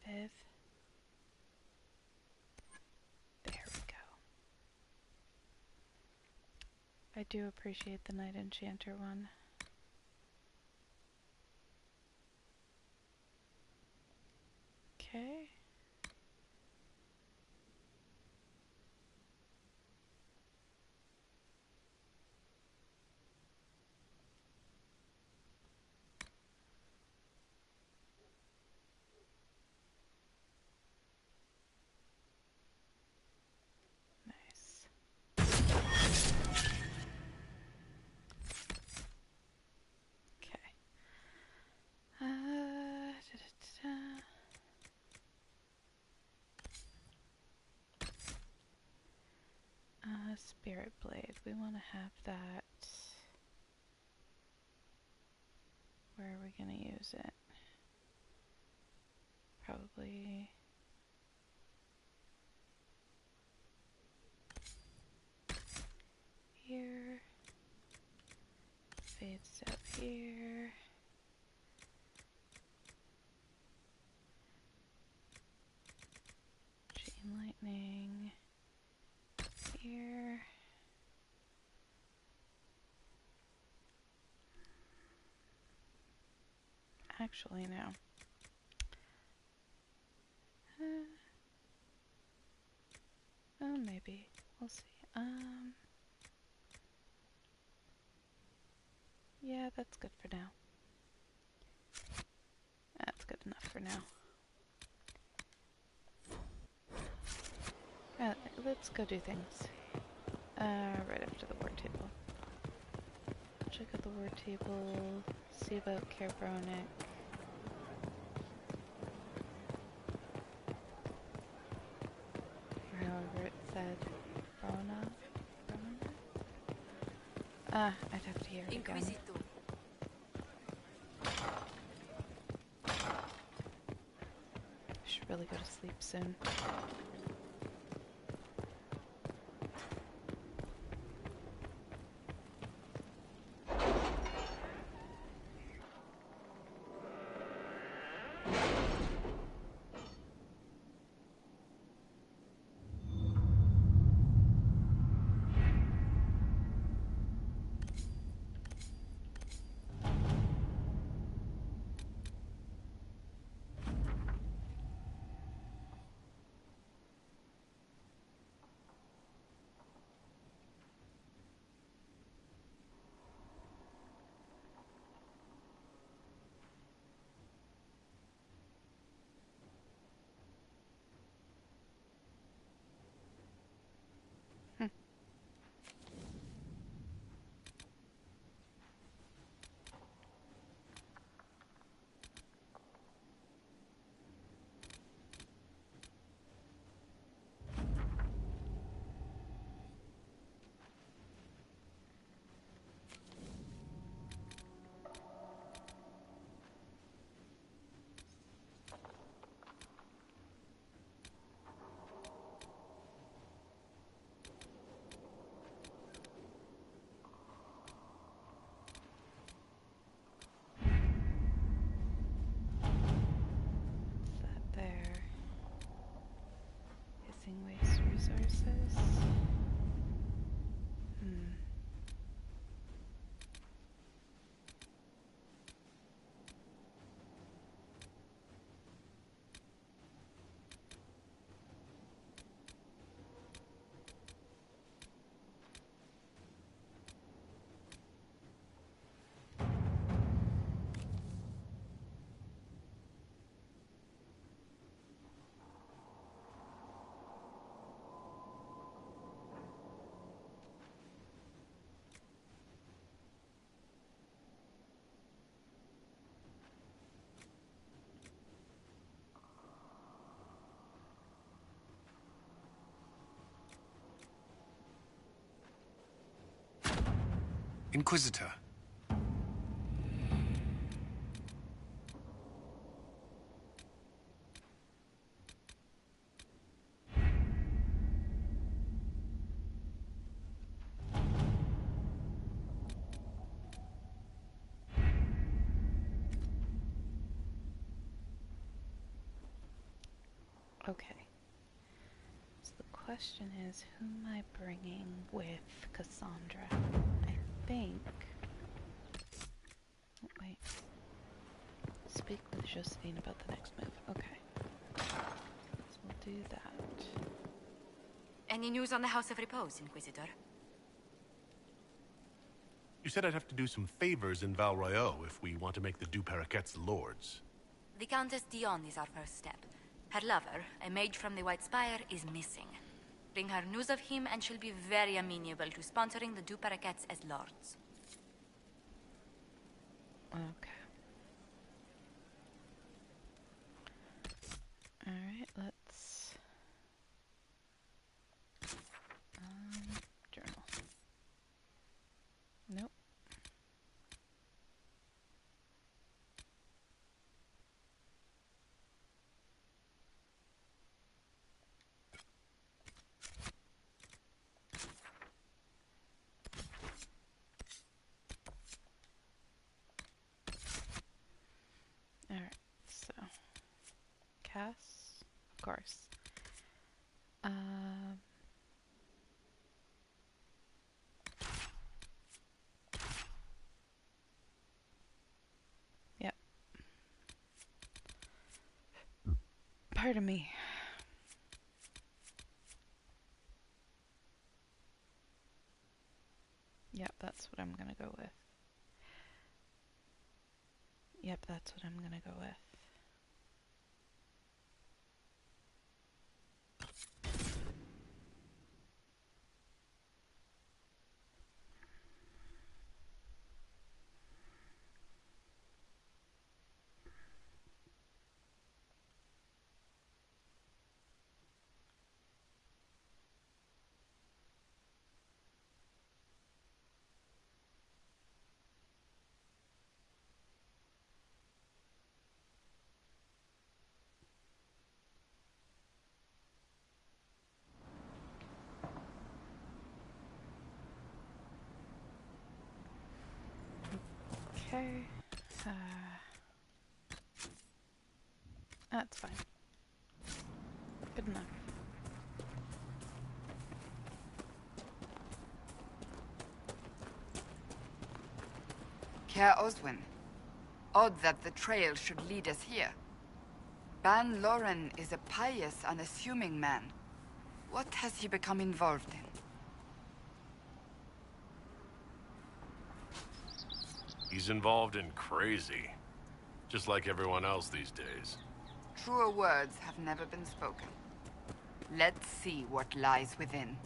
Viv. There we go. I do appreciate the Night Enchanter one. Okay. Nice. Okay. Spirit Blade. We want to have that. Where are we going to use it? Probably here. Fades up here. Chain lightning here. Actually, no. Oh, maybe. We'll see. Yeah, that's good for now. That's good enough for now. Let's go do things. Right after the war table. Check out the war table. See about Kerbronic. Or however it said. Brona? I'd have to hear it again. I should really go to sleep soon. Waste resources. Inquisitor. Okay. So the question is, who am I bringing with Cassandra? I think... Oh, wait. Speak with Josephine about the next move. Okay. So we'll do that. Any news on the House of Repose, Inquisitor? You said I'd have to do some favors in Val Royeaux if we want to make the Duperroquets lords. The Countess Dion is our first step. Her lover, a mage from the White Spire, is missing. Bring her news of him and she'll be very amenable to sponsoring the Duperroquets as lords. Okay. Alright, let's... journal. Nope. Cass? Of course. Yep. Pardon me. Yep, that's what I'm gonna go with. Yep, that's what I'm gonna go with. Okay. That's fine. Good enough. Care Oswin. Odd that the trail should lead us here. Ban Loren is a pious, unassuming man. What has he become involved in? He's involved in crazy. Just like everyone else these days. Truer words have never been spoken. Let's see what lies within.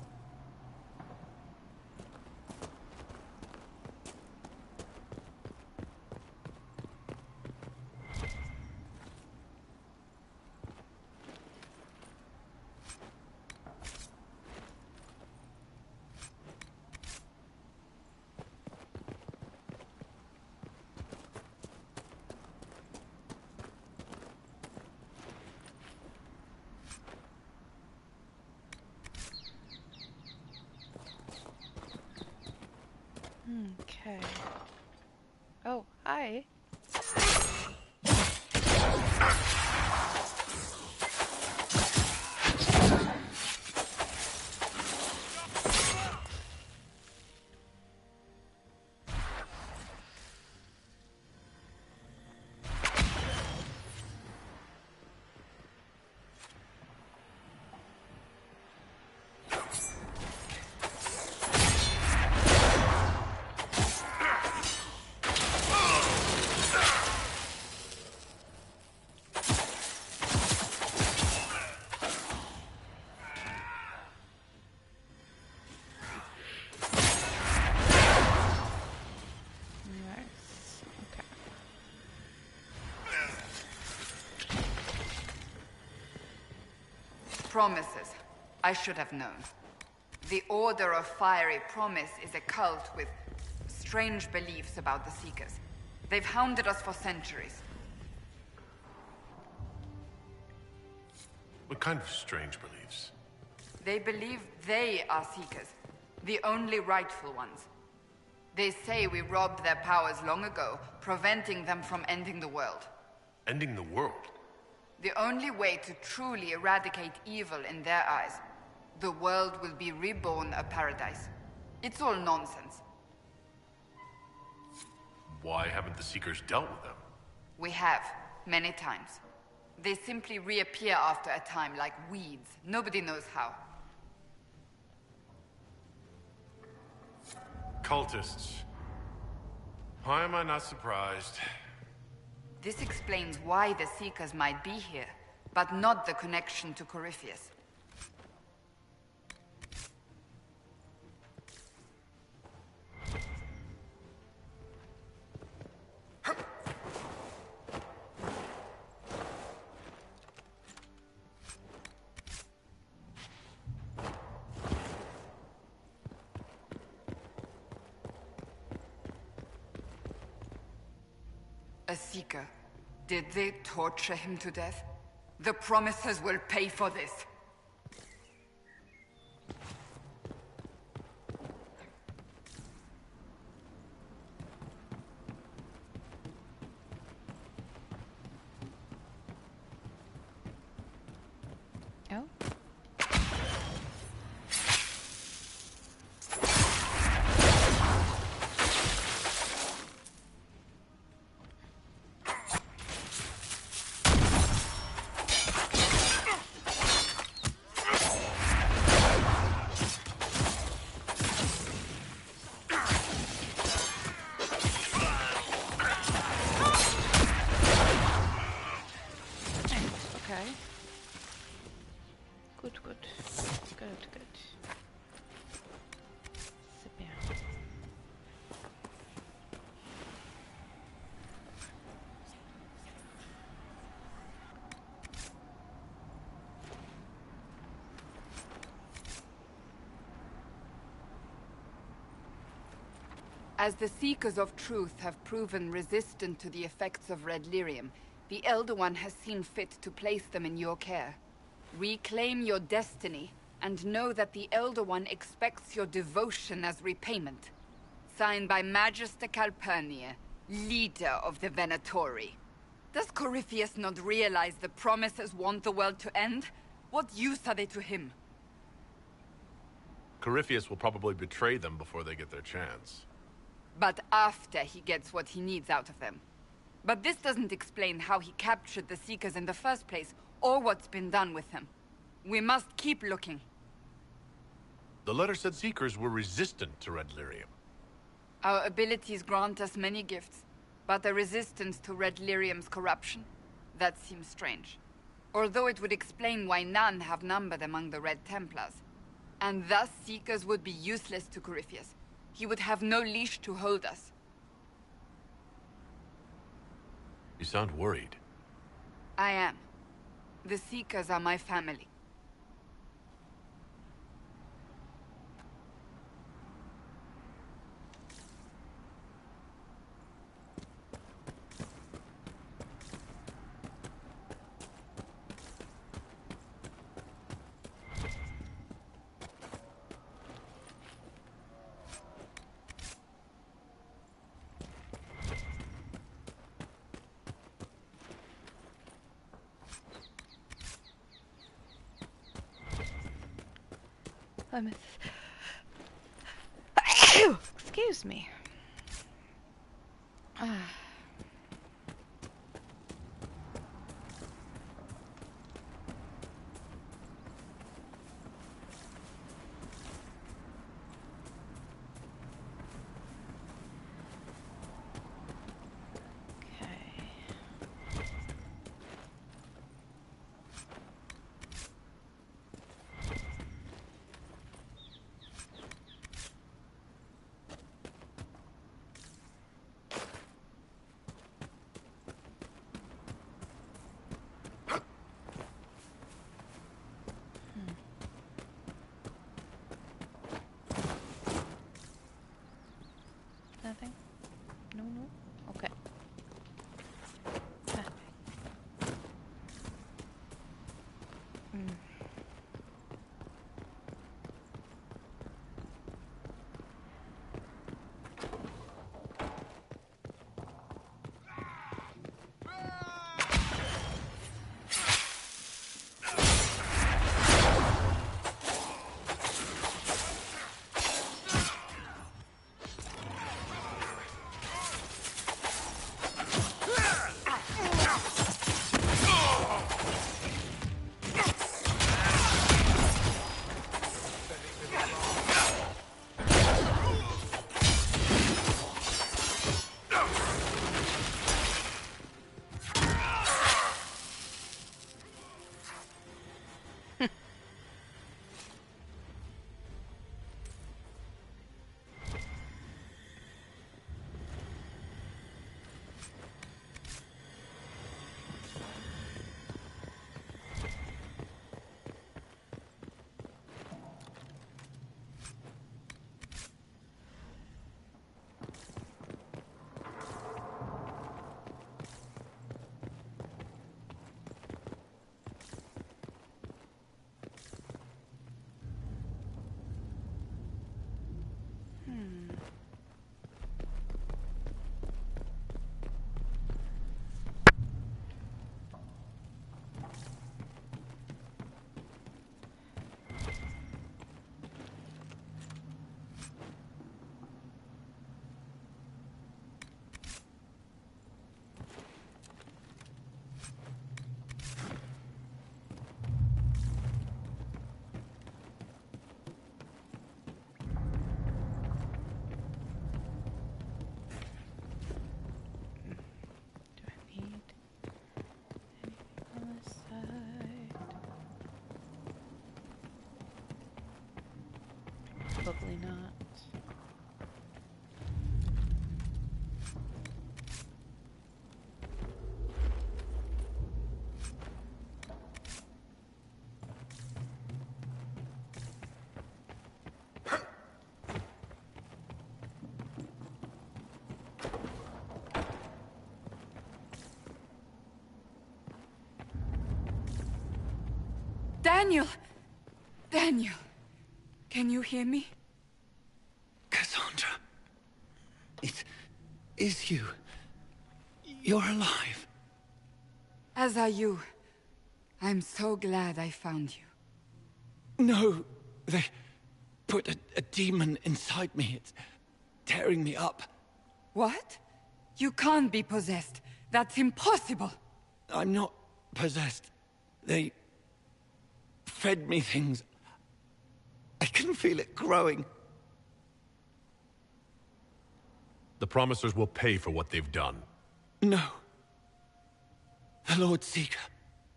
Okay. Oh, hi. Promises. I should have known. The Order of Fiery Promise is a cult with strange beliefs about the Seekers. They've hounded us for centuries. What kind of strange beliefs? They believe they are Seekers, the only rightful ones. They say we robbed their powers long ago, preventing them from ending the world. Ending the world? The only way to truly eradicate evil in their eyes, the world will be reborn a paradise. It's all nonsense. Why haven't the Seekers dealt with them? We have, many times. They simply reappear after a time like weeds. Nobody knows how. Cultists. Why am I not surprised? This explains why the Seekers might be here, but not the connection to Corypheus. A Seeker. Did they torture him to death? The Promisers will pay for this. Oh. Okay. Good, good. Good, good. Sit down. As the Seekers of Truth have proven resistant to the effects of red lyrium, the Elder One has seen fit to place them in your care. Reclaim your destiny, and know that the Elder One expects your devotion as repayment. Signed by Magister Calpurnia, leader of the Venatori. Does Corypheus not realize the promises want the world to end? What use are they to him? Corypheus will probably betray them before they get their chance. But after he gets what he needs out of them. But this doesn't explain how he captured the Seekers in the first place, or what's been done with them. We must keep looking. The letter said Seekers were resistant to red lyrium. Our abilities grant us many gifts, but a resistance to red lyrium's corruption? That seems strange. Although it would explain why none have numbered among the Red Templars. And thus Seekers would be useless to Corypheus. He would have no leash to hold us. You sound worried. I am. The Seekers are my family. Excuse me. Nothing? No, no? Okay. Ah. Probably not. Daniel! Daniel! Can you hear me? Cassandra. It is you. You're alive. As are you. I'm so glad I found you. No, they put a demon inside me. It's tearing me up. What? You can't be possessed. That's impossible. I'm not possessed. They fed me things. I can feel it growing. The Promisers will pay for what they've done. No. The Lord Seeker.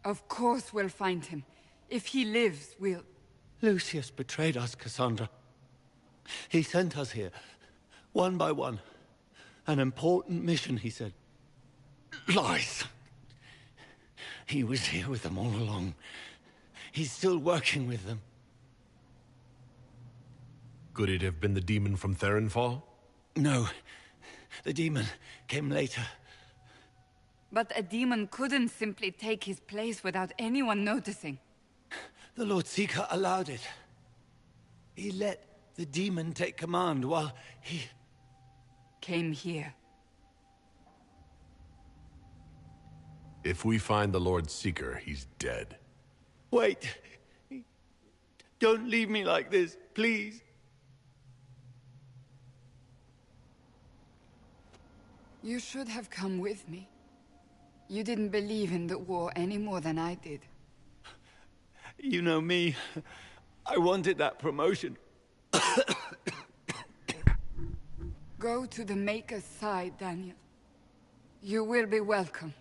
Of course we'll find him. If he lives, we'll... Lucius betrayed us, Cassandra. He sent us here, one by one. An important mission, he said. Lies. He was here with them all along. He's still working with them. Could it have been the demon from Therenfall? No. The demon came later. But a demon couldn't simply take his place without anyone noticing. The Lord Seeker allowed it. He let the demon take command while he... came here. If we find the Lord Seeker, he's dead. Wait. Don't leave me like this, please. You should have come with me. You didn't believe in the war any more than I did. You know me. I wanted that promotion. Go to the Maker's side, Daniel. You will be welcome.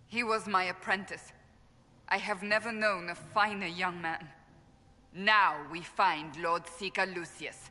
He was my apprentice. I have never known a finer young man. Now we find Lord Seeker Lucius.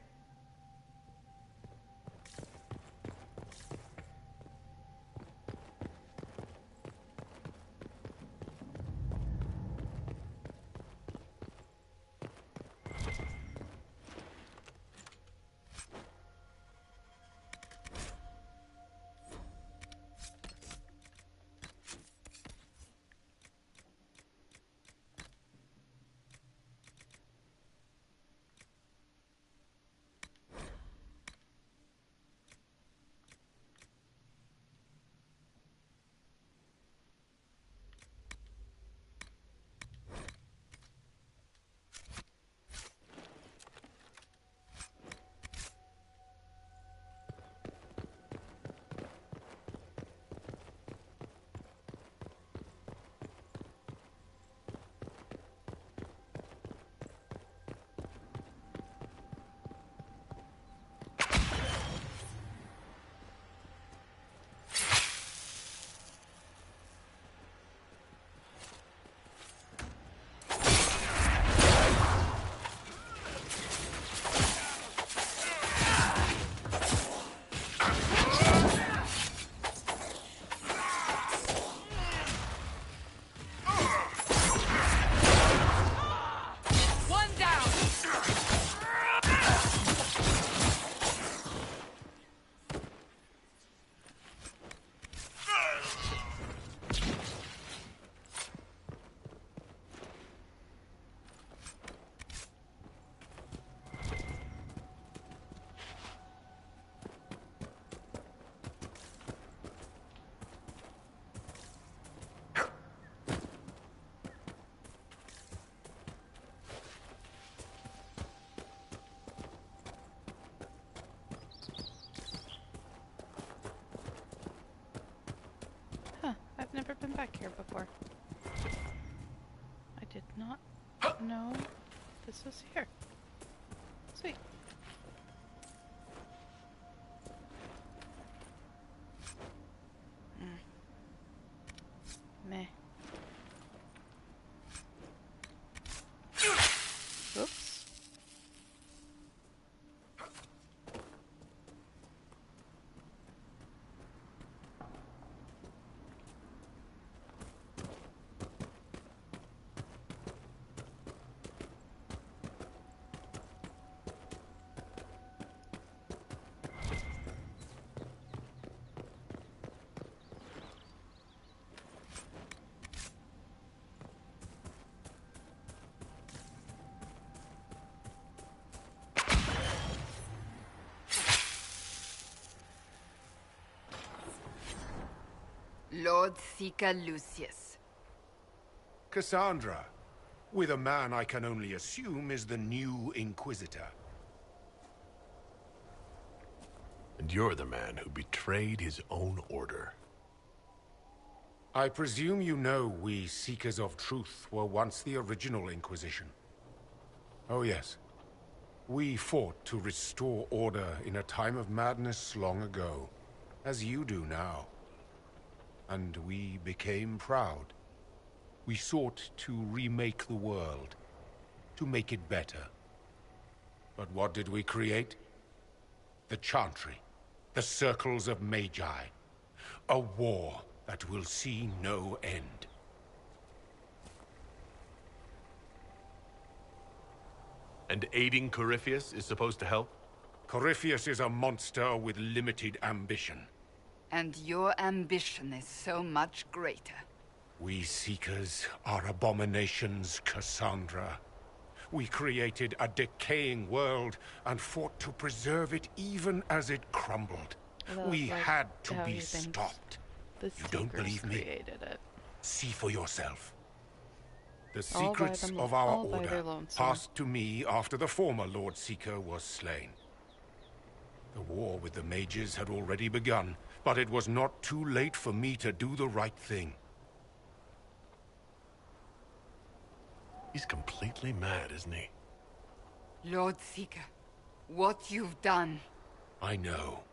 I've never been back here before. I did not know this was here. Sweet. Meh. Oops. Lord Seeker Lucius. Cassandra, with a man I can only assume is the new Inquisitor. And you're the man who betrayed his own order. I presume you know we Seekers of Truth were once the original Inquisition. Oh yes. We fought to restore order in a time of madness long ago, as you do now. And we became proud. We sought to remake the world, to make it better. But what did we create? The Chantry, the Circles of Magi. A war that will see no end. And aiding Corypheus is supposed to help? Corypheus is a monster with limited ambition. And your ambition is so much greater. We Seekers are abominations, Cassandra. We created a decaying world and fought to preserve it even as it crumbled. We had to be stopped. You don't believe me? See for yourself. The secrets of our order passed to me after the former Lord Seeker was slain. The war with the mages had already begun, but it was not too late for me to do the right thing. He's completely mad, isn't he? Lord Seeker, what you've done... I know.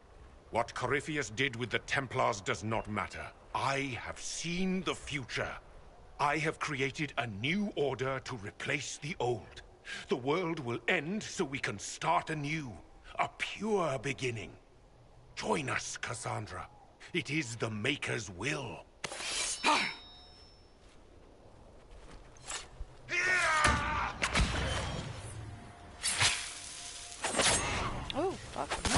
What Corypheus did with the Templars does not matter. I have seen the future. I have created a new order to replace the old. The world will end so we can start anew. A pure beginning. Join us, Cassandra. It is the Maker's will. Oh, fuck, no.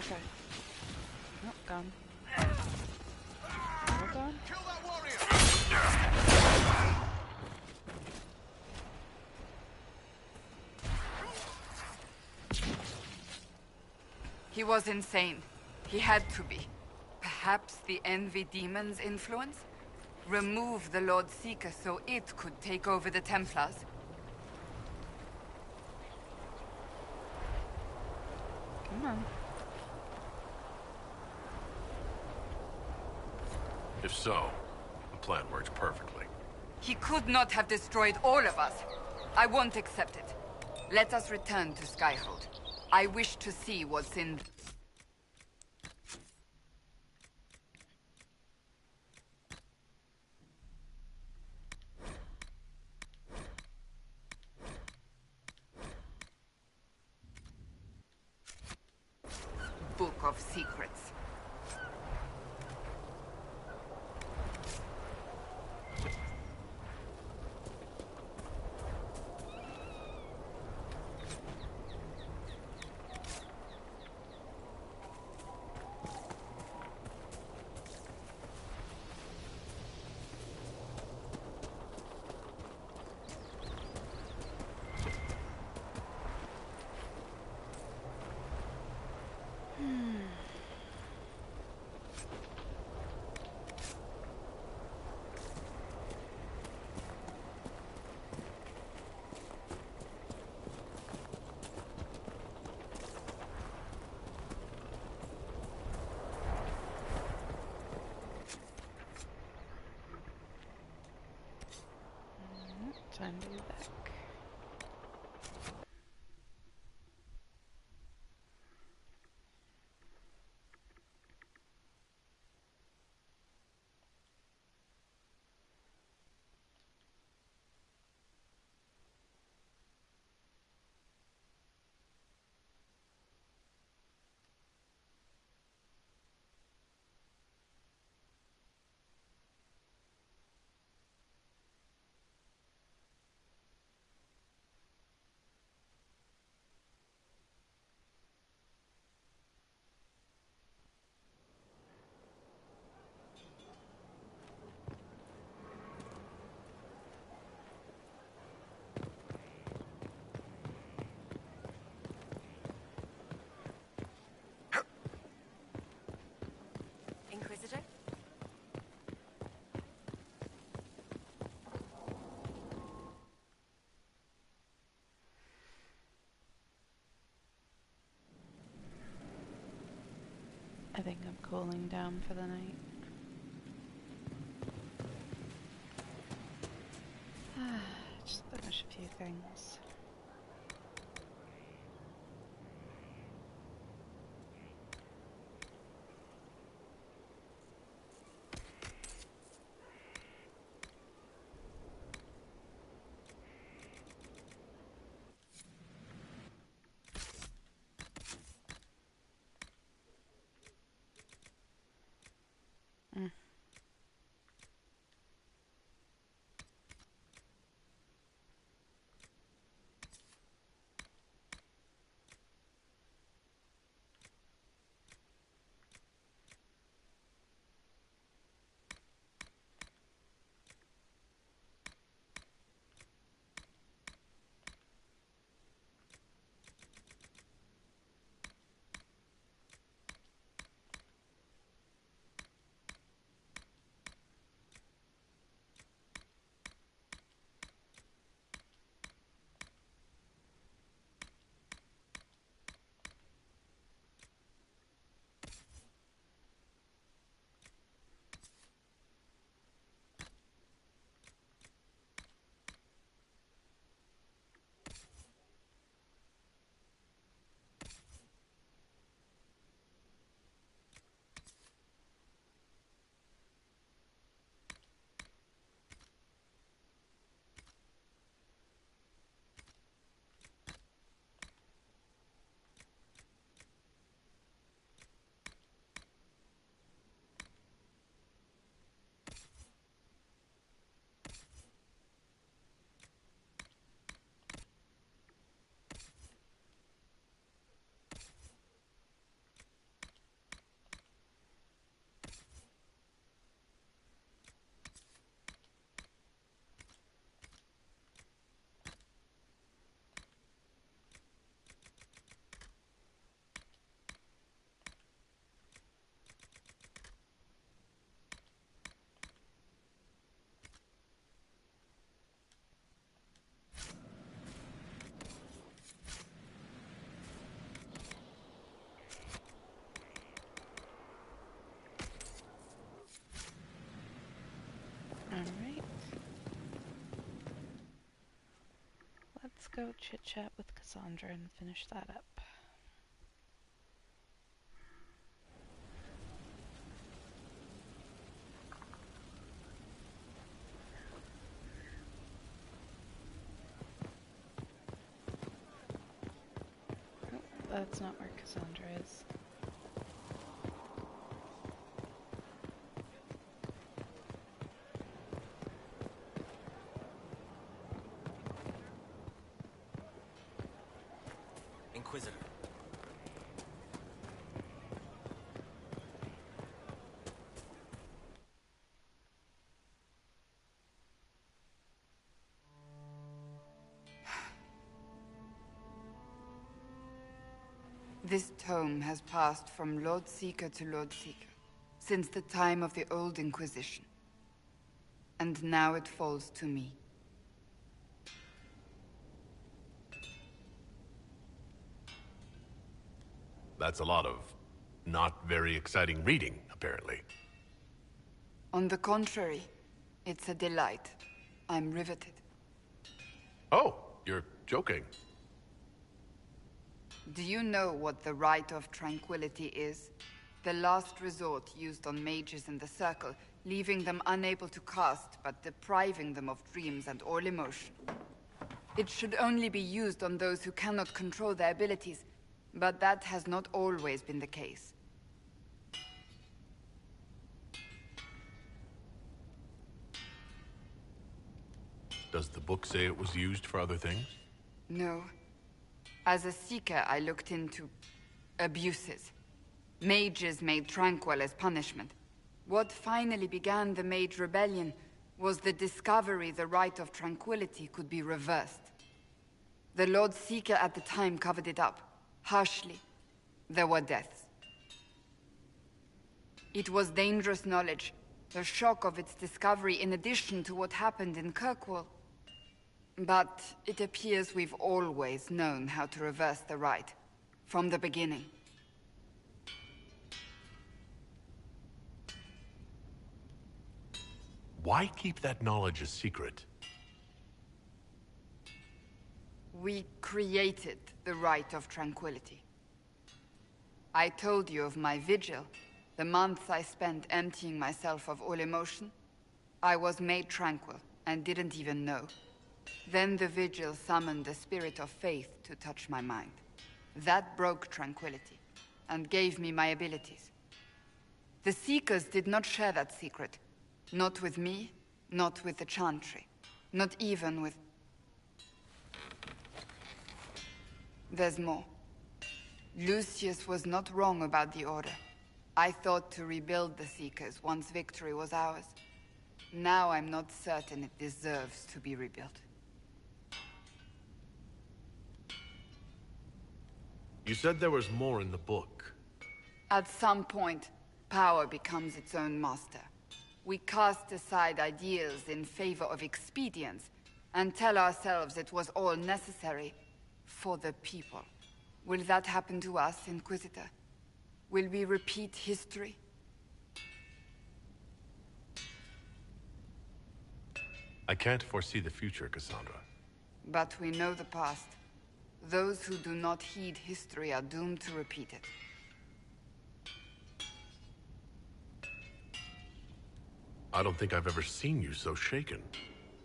Okay. Nope, gone. We're gone. Kill that warrior! He was insane. He had to be. Perhaps the Envy Demon's influence? Remove the Lord Seeker so it could take over the Templars? Come on. If so, the plan works perfectly. He could not have destroyed all of us. I won't accept it. Let us return to Skyhold. I wish to see what's in... Book of Secrets. Time to go back. Inquisitor? I think I'm cooling down for the night. Just finish a few things. Alright. Let's go chit-chat with Cassandra and finish that up. Oh, that's not where Cassandra is. Inquisitor. This tome has passed from Lord Seeker to Lord Seeker, since the time of the old Inquisition. And now it falls to me. That's a lot of not very exciting reading, apparently. On the contrary, it's a delight. I'm riveted. Oh, you're joking. Do you know what the Rite of Tranquility is? The last resort used on mages in the Circle, leaving them unable to cast, but depriving them of dreams and all emotion. It should only be used on those who cannot control their abilities, but that has not always been the case. Does the book say it was used for other things? No. As a seeker, I looked into abuses. Mages made tranquil as punishment. What finally began the Mage Rebellion was the discovery the Rite of Tranquility could be reversed. The Lord Seeker at the time covered it up, harshly. There were deaths. It was dangerous knowledge, the shock of its discovery in addition to what happened in Kirkwall. But it appears we've always known how to reverse the rite, from the beginning. Why keep that knowledge a secret? We created the Rite of Tranquility. I told you of my vigil, the months I spent emptying myself of all emotion. I was made tranquil and didn't even know. Then the vigil summoned the spirit of faith to touch my mind. That broke tranquility and gave me my abilities. The Seekers did not share that secret. Not with me, not with the Chantry, not even with... There's more. Lucius was not wrong about the Order. I thought to rebuild the Seekers once victory was ours. Now I'm not certain it deserves to be rebuilt. You said there was more in the book. At some point, power becomes its own master. We cast aside ideals in favor of expedience, and tell ourselves it was all necessary for the people. Will that happen to us, Inquisitor? Will we repeat history? I can't foresee the future, Cassandra. But we know the past. Those who do not heed history are doomed to repeat it. I don't think I've ever seen you so shaken.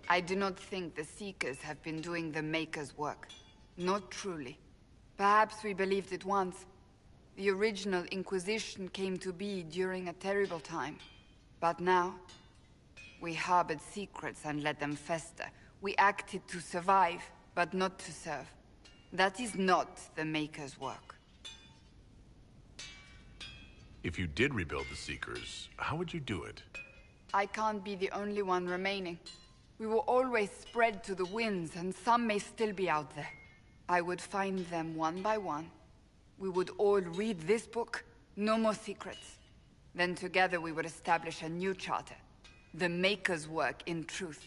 I do not think the Seekers have been doing the Maker's work. Not truly. Perhaps we believed it once. The original Inquisition came to be during a terrible time. But now, we harbored secrets and let them fester. We acted to survive, but not to serve. That is not the Maker's work. If you did rebuild the Seekers, how would you do it? I can't be the only one remaining. We will always spread to the winds, and some may still be out there. I would find them one by one. We would all read this book, no more secrets. Then together we would establish a new charter. The Maker's work in truth.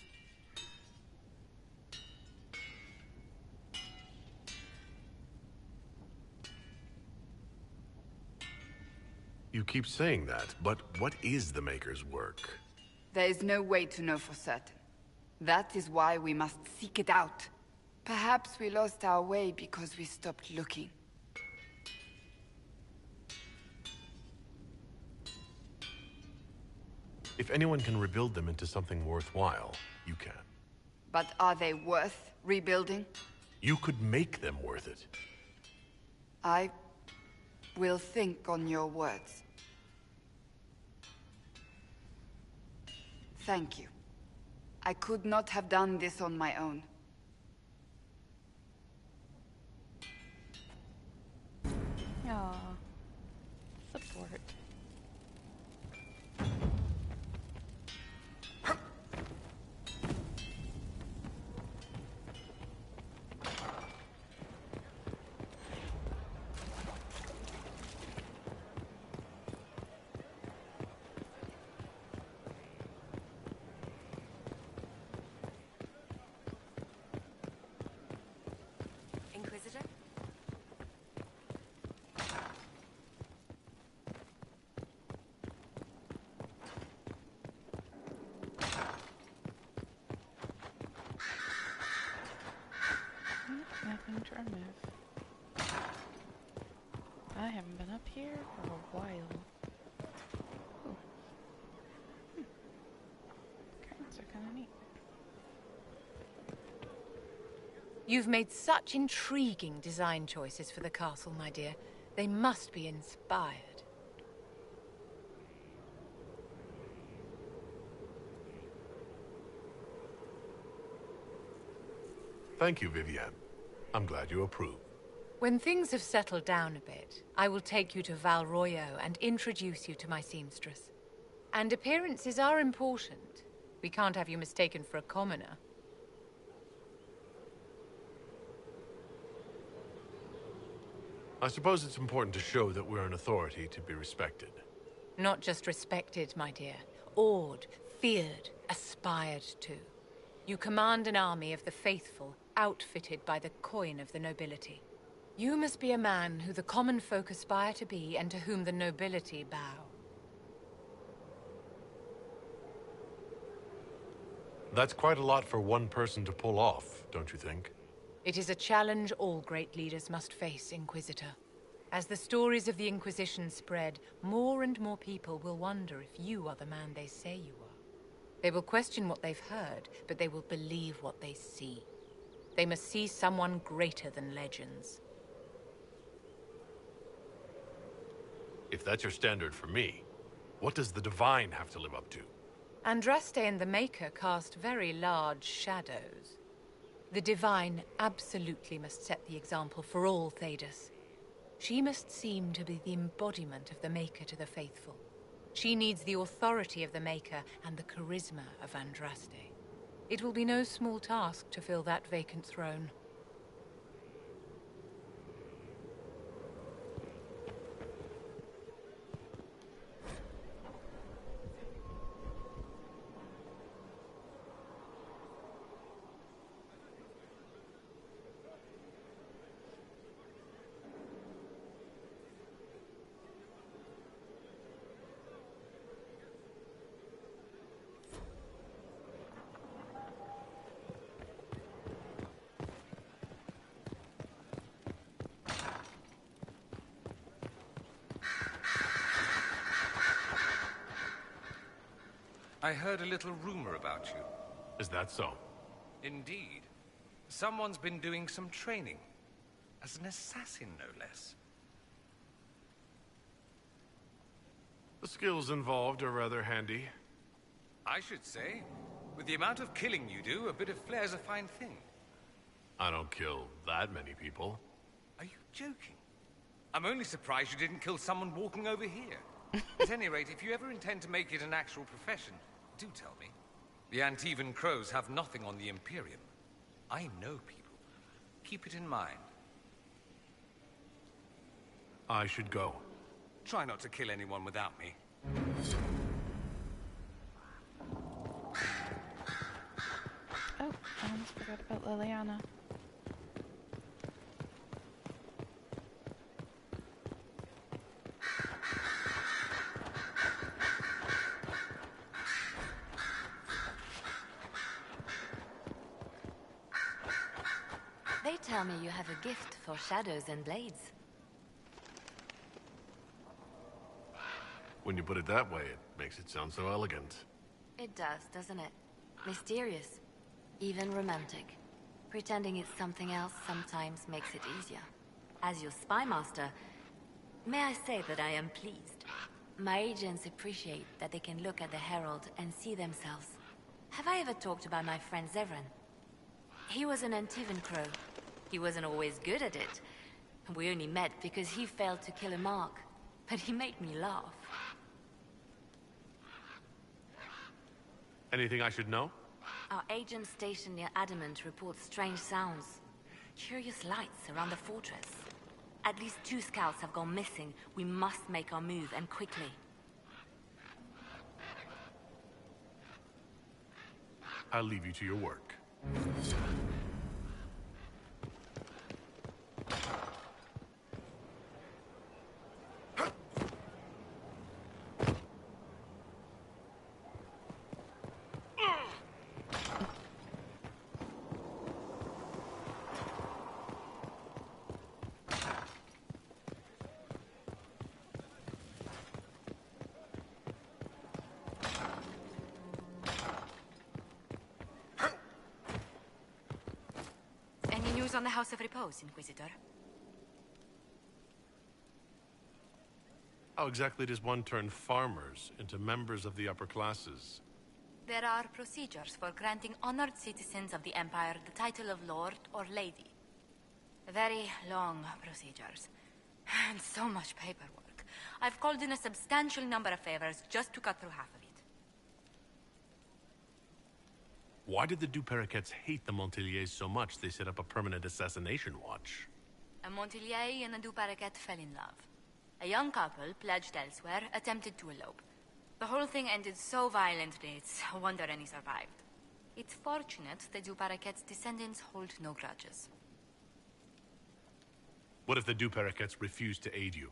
You keep saying that, but what is the Maker's work? There is no way to know for certain. That is why we must seek it out. Perhaps we lost our way because we stopped looking. If anyone can rebuild them into something worthwhile, you can. But are they worth rebuilding? You could make them worth it. I will think on your words. Thank you. I could not have done this on my own. Aww. Support. I haven't been up here for a while. Ooh. Curtains are kind of neat. You've made such intriguing design choices for the castle, my dear. They must be inspired. Thank you, Vivienne. I'm glad you approve. When things have settled down a bit, I will take you to Val Royeaux and introduce you to my seamstress. And appearances are important. We can't have you mistaken for a commoner. I suppose it's important to show that we're an authority to be respected. Not just respected, my dear. Awed, feared, aspired to. You command an army of the faithful, outfitted by the coin of the nobility. You must be a man who the common folk aspire to be and to whom the nobility bow. That's quite a lot for one person to pull off, don't you think? It is a challenge all great leaders must face, Inquisitor. As the stories of the Inquisition spread, more and more people will wonder if you are the man they say you are. They will question what they've heard, but they will believe what they see. They must see someone greater than legends. If that's your standard for me, what does the Divine have to live up to? Andraste and the Maker cast very large shadows. The Divine absolutely must set the example for all Thedas. She must seem to be the embodiment of the Maker to the faithful. She needs the authority of the Maker and the charisma of Andraste. It will be no small task to fill that vacant throne. I heard a little rumor about you. Is that so? Indeed. Someone's been doing some training. As an assassin, no less. The skills involved are rather handy. I should say. With the amount of killing you do, a bit of flair's a fine thing. I don't kill that many people. Are you joking? I'm only surprised you didn't kill someone walking over here. At any rate, if you ever intend to make it an actual profession, do tell me. The Antivan Crows have nothing on the Imperium. I know people. Keep it in mind. I should go. Try not to kill anyone without me. Oh, I almost forgot about Liliana. They tell me you have a gift for shadows and blades. When you put it that way, it makes it sound so elegant. It does, doesn't it? Mysterious. Even romantic. Pretending it's something else sometimes makes it easier. As your spy master, may I say that I am pleased. My agents appreciate that they can look at the Herald and see themselves. Have I ever talked about my friend Zevran? He was an Antivan Crow. He wasn't always good at it. We only met because he failed to kill a mark. But he made me laugh. Anything I should know? Our agent stationed near Adamant reports strange sounds. Curious lights around the fortress. At least 2 scouts have gone missing. We must make our move, and quickly. I'll leave you to your work. news on the House of Repose, Inquisitor? How exactly does one turn farmers into members of the upper classes? There are procedures for granting honored citizens of the Empire the title of Lord or Lady. Very long procedures. And so much paperwork. I've called in a substantial number of favors just to cut through half of it. Why did the Duperrequets hate the Montiliers so much they set up a permanent assassination watch? A Montilier and a Duperrequet fell in love. A young couple, pledged elsewhere, attempted to elope. The whole thing ended so violently, it's a wonder any survived. It's fortunate the Duperrequet's descendants hold no grudges. What if the Duperrequets refuse to aid you?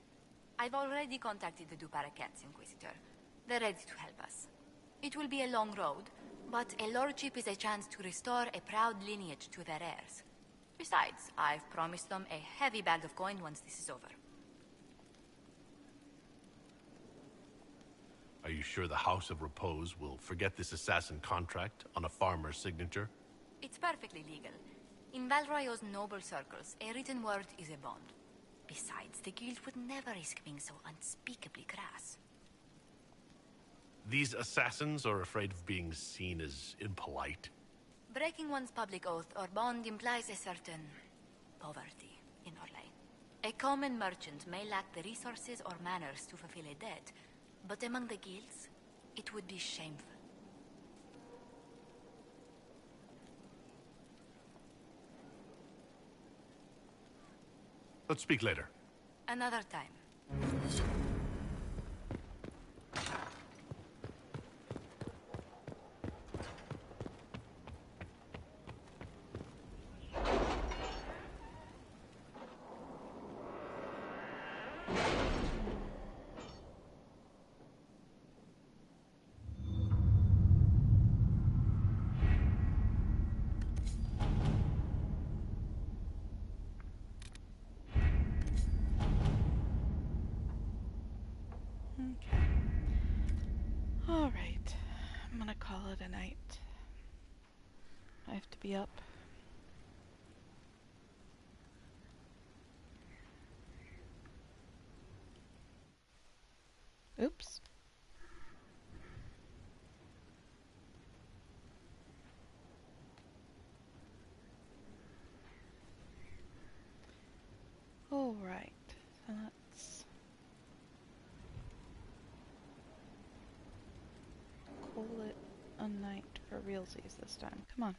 I've already contacted the Duperrequets, Inquisitor. They're ready to help us. It will be a long road, but a lordship is a chance to restore a proud lineage to their heirs. Besides, I've promised them a heavy bag of coin once this is over. Are you sure the House of Repose will forget this assassin contract on a farmer's signature? It's perfectly legal. In Val Royeaux's noble circles, a written word is a bond. Besides, the guild would never risk being so unspeakably crass. These assassins are afraid of being seen as impolite. Breaking one's public oath or bond implies a certain poverty in Orlais. A common merchant may lack the resources or manners to fulfill a debt, but among the guilds, it would be shameful. Let's speak later. Another time. Alright, I'm gonna call it a night. I have to be up. Oops. Alright, so let's call it a night for realsies this time. Come on.